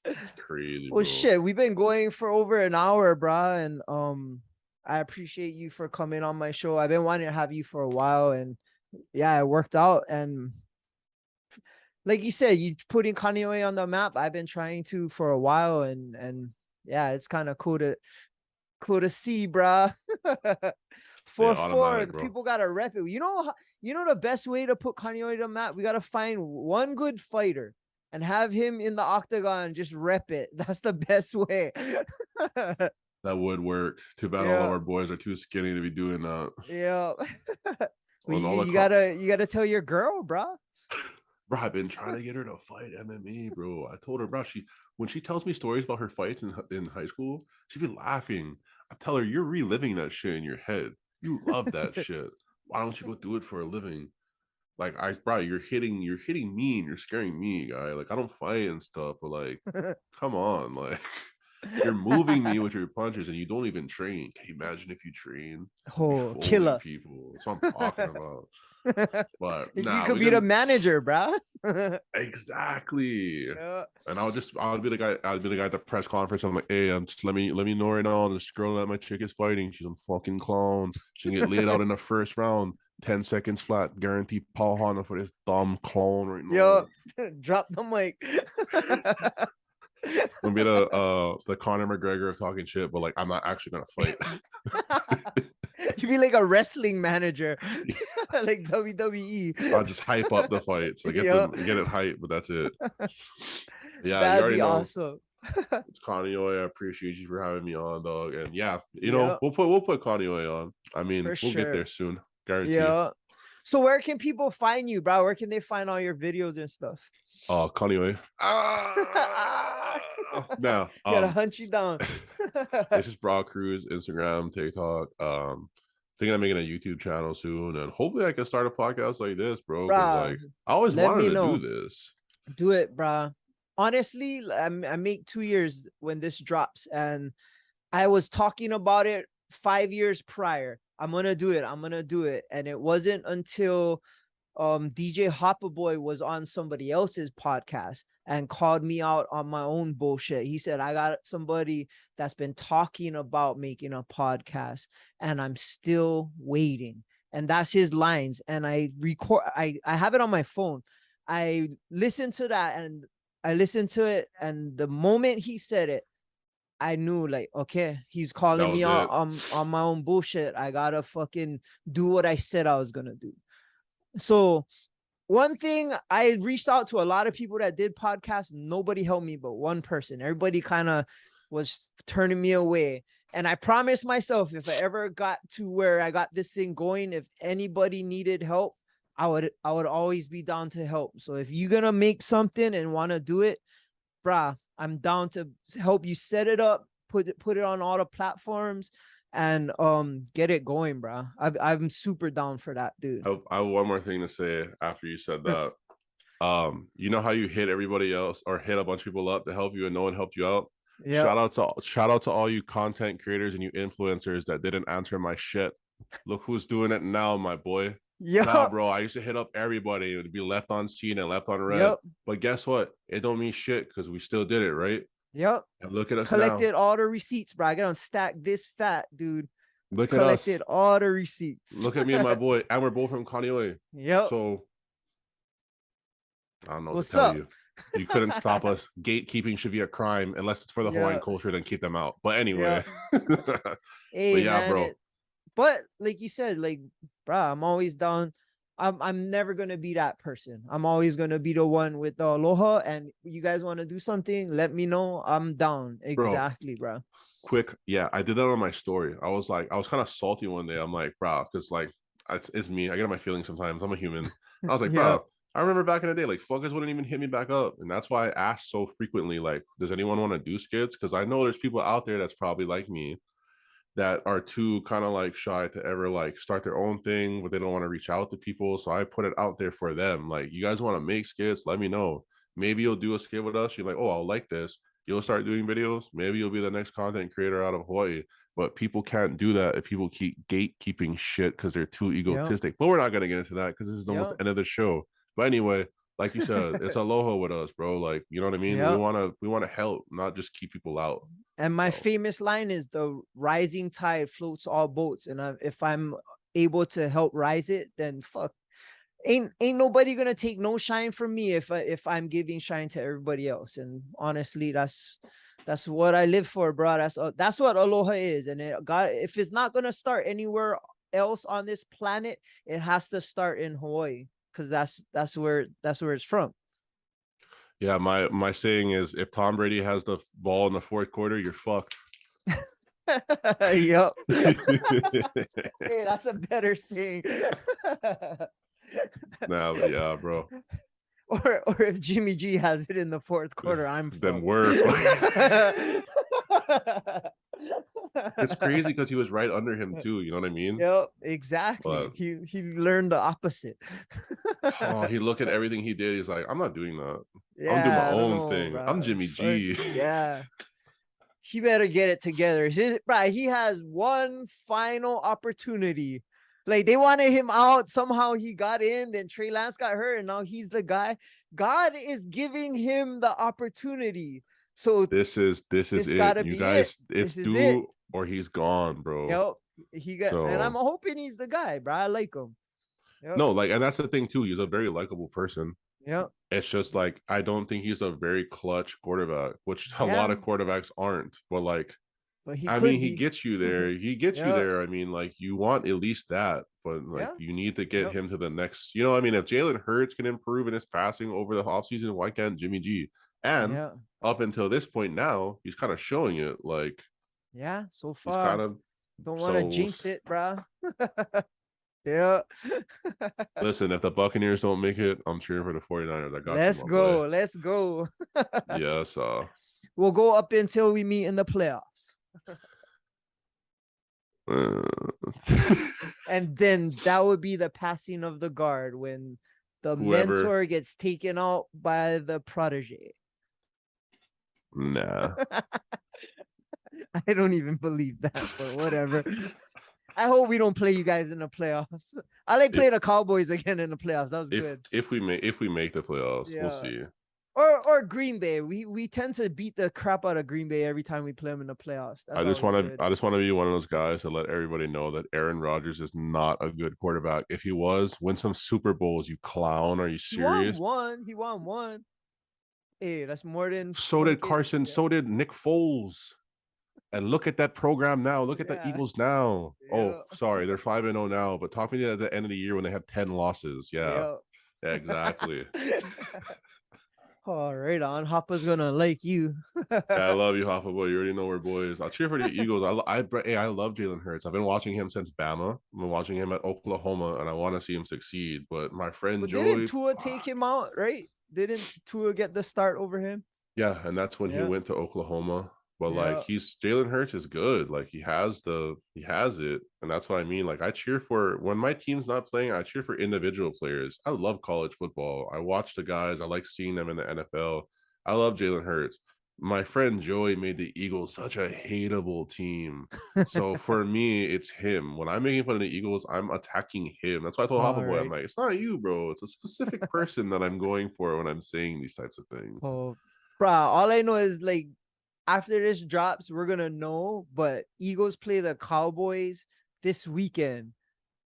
It's crazy, Well, bro. shit, we've been going for over an hour, brah, and I appreciate you for coming on my show. I've been wanting to have you for a while, and yeah, it worked out. And like you said, you putting Kanye on the map. I've been trying to for a while, and yeah, it's kind of cool to see, bruh. Yeah, For automatic, bro. people gotta rep it. You know the best way to put Kanye on the map. We gotta find one good fighter and have him in the octagon. Just rep it. That's the best way. That would work. Too bad all of Yeah, our boys are too skinny to be doing that. yeah. Well, And all the you gotta tell your girl, bruh. bro, I've been trying to get her to fight MMA, bro. I told her, bro, when she tells me stories about her fights in high school, she'd be laughing. I tell her, you're reliving that shit in your head. You love that shit. Why don't you go do it for a living? Like bro, you're hitting me and you're scaring me, guy. Like I don't fight and stuff, but like, come on, like you're moving me with your punches and you don't even train. Can you imagine if you train? You'd be Oh, folding killer. people. That's what I'm talking about. But You nah, could we be the can manager, bruh. exactly. Yeah. And I'll be the guy. I'll be the guy at the press conference. I'm like, hey, just let me know right now. This girl that my chick is fighting, she's a fucking clown. She can get laid out in the first round. 10 seconds flat, guaranteed Paul Honda for this dumb clone right Yo, now. drop the mic. Gonna be the Conor McGregor of talking shit, but like I'm not actually gonna fight. You be like a wrestling manager, like WWE. I'll just hype up the fights. I Yeah, get it hype, but that's it. Yeah, you that'd already be know. awesome. It's Kanye. I appreciate you for having me on, dog. And yeah, Yeah, we'll put Kanye on. I mean, for we'll get sure. there soon, guarantee. Yeah. So where can people find you, bro? Where can they find all your videos and stuff? Oh, Kanye. Now, Gotta hunt you down. it's just BRAH KRUZ, Instagram, TikTok. Thinking I'm making a YouTube channel soon, and hopefully I can start a podcast like this, bro. Because Bruh, like I always let wanted me to do know. this. Do it, bruh. Honestly, I make 2 years when this drops, and I was talking about it 5 years prior. I'm gonna do it. I'm gonna do it. And it wasn't until DJ Hopperboy was on somebody else's podcast and called me out on my own bullshit. He said, I got somebody that's been talking about making a podcast and I'm still waiting. And that's his lines. And I have it on my phone. I listened to that and I listened to it. And the moment he said it, I knew like, okay, he's That calling me was it. on my own bullshit. I gotta fucking do what I said I was gonna do. So one thing, I reached out to a lot of people that did podcasts. Nobody helped me but one person. Everybody kind of was turning me away. And I promised myself if I ever got to where I got this thing going, if anybody needed help, I would always be down to help. So if you're gonna make something and want to do it, brah, I'm down to help you set it up, put it on all the platforms, and get it going, bro. I'm super down for that, dude. I have one more thing to say after you said that. You know how you hit everybody else or hit a bunch of people up to help you and no one helped you out? Yeah. Shout out to all you content creators and you influencers that didn't answer my shit. Look who's doing it now, my boy. Nah, Yep. bro, I used to hit up everybody. It would be left on scene and left on red. Yep. But guess what? It don't mean shit because we still did it, right? Yep. And look at us now. Collected all the receipts, bro. I got on stack this fat, dude. Look at us. Collected all the receipts. Look at me and my boy. And we're both from Kanye. Yep. So I don't know what What's to tell up? you. You couldn't stop us. Gatekeeping should be a crime unless it's for the Hawaiian Yeah. culture, then keep them out. But anyway. Hey, But yeah, man. bro. But like you said, like, bro, I'm always down. I'm never gonna be that person. I'm always gonna be the one with the aloha. And you guys want to do something? Let me know. I'm down. Bro, Exactly, bro. quick. Yeah, I did that on my story. I was kind of salty one day. I'm like, bro, because like it's me. I get on my feelings sometimes. I'm a human. I was like, Yeah. bro, I remember back in the day, like fuckers wouldn't even hit me back up, and that's why I ask so frequently, like, does anyone want to do skits? Because I know there's people out there that's probably like me that are too kind of like shy to ever like start their own thing, but they don't want to reach out to people. So I put it out there for them. Like, you guys want to make skits? Let me know. Maybe you'll do a skit with us. You're like, oh, I'll like this. You'll start doing videos. Maybe you'll be the next content creator out of Hawaii. But people can't do that if people keep gatekeeping shit because they're too Yeah. egotistic. But we're not gonna get into that because this is almost Yeah. the end of the show. But anyway, like you said, it's aloha with us, bro. Like, you know what I mean? Yeah. We wanna help, not just keep people out. And my So famous line is the rising tide floats all boats. And if I'm able to help rise it, then fuck, ain't nobody gonna take no shine from me if I'm giving shine to everybody else. And honestly, that's what I live for, bro. That's what aloha is. And God, if it's not gonna start anywhere else on this planet, it has to start in Hawaii, because that's where it's from. yeah, my saying is, if Tom Brady has the ball in the fourth quarter, you're fucked. Yep. Hey, that's a better saying. Nah, but yeah, bro. Or if Jimmy G has it in the fourth quarter, I'm Then fucked. we're fucked. It's crazy because he was right under him too. You know what I mean? Yep, exactly. But He learned the opposite. oh, he looked at everything he did. He's like, I'm not doing that. I'm doing my Yeah, I don't own know, thing. I'm bro. Jimmy G. Yeah. He better get it together. Bro, he has one final opportunity. Like, they wanted him out. Somehow he got in. Then Trey Lance got hurt, and now he's the guy. God is giving him the opportunity. So This is this it. gotta You be it. guys, it's This is it. do or he's gone, bro. Yep. And I'm So hoping he's the guy, bro. I like him. Yep. no, like, and that's the thing too. He's a very likable person. Yep. It's just like, I don't think he's a very clutch quarterback, which a lot Yeah. of quarterbacks aren't. But like, But he I could mean, he be. gets you there. He gets you Yeah. there. I mean, like, you want at least that, but like, Yeah. you need to get Yep. him to the next. You know, I mean, if Jalen Hurts can improve in his passing over the offseason, why can't Jimmy G? And Yeah. up until this point now, he's kind of showing it. Like, Yeah. So he's kind far. of Don't want to so. jinx it, bro. Yeah. Listen, if the Buccaneers don't make it, I'm cheering for the 49ers. I got you, Let's my boy. go. Let's go. Yes. We'll go up until we meet in the playoffs. And then that would be the passing of the guard when the Whoever. mentor gets taken out by the protege. Nah. I don't even believe that, but whatever. I hope we don't play you guys in the playoffs. I like playing the Cowboys again in the playoffs. That was good. If we make the playoffs, Yeah. we'll see. Or Green Bay. We tend to beat the crap out of Green Bay every time we play them in the playoffs. That's I just want good. to be one of those guys to let everybody know that Aaron Rodgers is not a good quarterback. If he was, win some Super Bowls, you clown. Are you serious? He won one. Hey, that's more than. So did Carson. Yeah. So did Nick Foles. And look at that program now. Look at the Eagles now. Yeah. Oh, sorry, they're 5-0 now. But talk to me at the end of the year when they have 10 losses. Yeah, exactly. Oh, right on. Hoppa's gonna like you. Yeah, I love you, Hoppa boy. You already know we're boys. I'll cheer for the Eagles. I love Jalen Hurts. I've been watching him since Bama. I've been watching him at Oklahoma, and I want to see him succeed. But my friend Joey, didn't Tua take him out? Right? Didn't Tua get the start over him? Yeah, and that's when he went to Oklahoma. But like, Jalen Hurts is good. Like, he has it, and that's what I mean. Like, I cheer for when my team's not playing. I cheer for individual players. I love college football. I watch the guys. I like seeing them in the NFL. I love Jalen Hurts. My friend Joey made the Eagles such a hateable team. So for me, it's him. When I'm making fun of the Eagles, I'm attacking him. That's why I told Hoppa Boy, I'm like, it's not you, bro. It's a specific person that I'm going for when I'm saying these types of things. Oh, bro, all I know is, like, after this drops, we're gonna know. But Eagles play the Cowboys this weekend,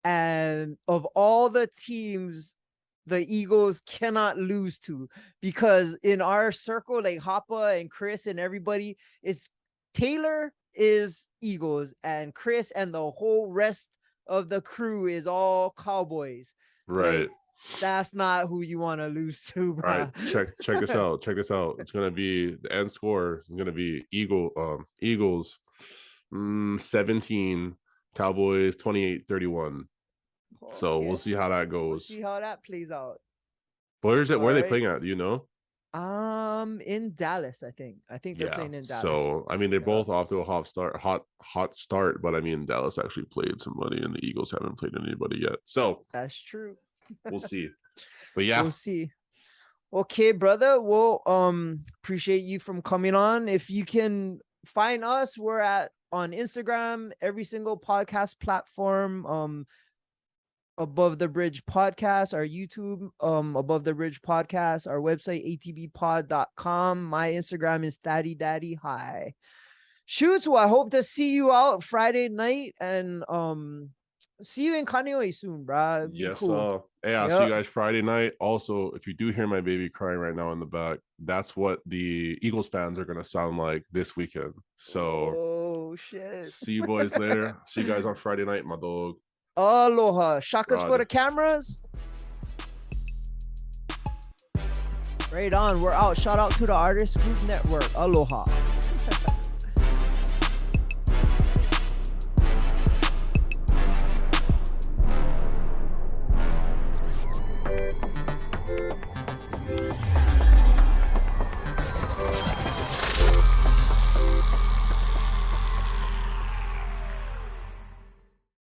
and of all the teams the Eagles cannot lose to, because in our circle, like Hoppa and Chris and everybody, is Taylor is Eagles, and Chris and the whole rest of the crew is all Cowboys. Right. Like, that's not who you want to lose to, bro. All right, check this out. Check this out. It's gonna be the end score. It's gonna be Eagles 17, Cowboys 28-31. So we'll Okay. see how that We'll goes. see how that plays out. Where are they Alright. playing at? Do you know? In Dallas, I think. I think they're Yeah. playing in Dallas. So I mean, they're Yeah. both off to a hot start. But I mean, Dallas actually played somebody, and the Eagles haven't played anybody yet. So That's true. we'll see. But yeah, We'll see. Okay, brother. Well, appreciate you from coming on. If you can find us, we're on Instagram, every single podcast platform. Above the Bridge Podcast, our YouTube, Above the Bridge Podcast, our website, atbpod.com. My Instagram is Thaddy Daddy Hi. Shoots, well, I hope to see you out Friday night and see you in Kaneohe soon, bro. Be yes. cool. Hey, I'll see you guys Friday night. Also, if you do hear my baby crying right now in the back, that's what the Eagles fans are gonna sound like this weekend. So, oh shit. See you boys later. See you guys on Friday night, my dog. Aloha. Shakas for Roger. the cameras. Right on. We're out. Shout out to the Artist Group Network. Aloha.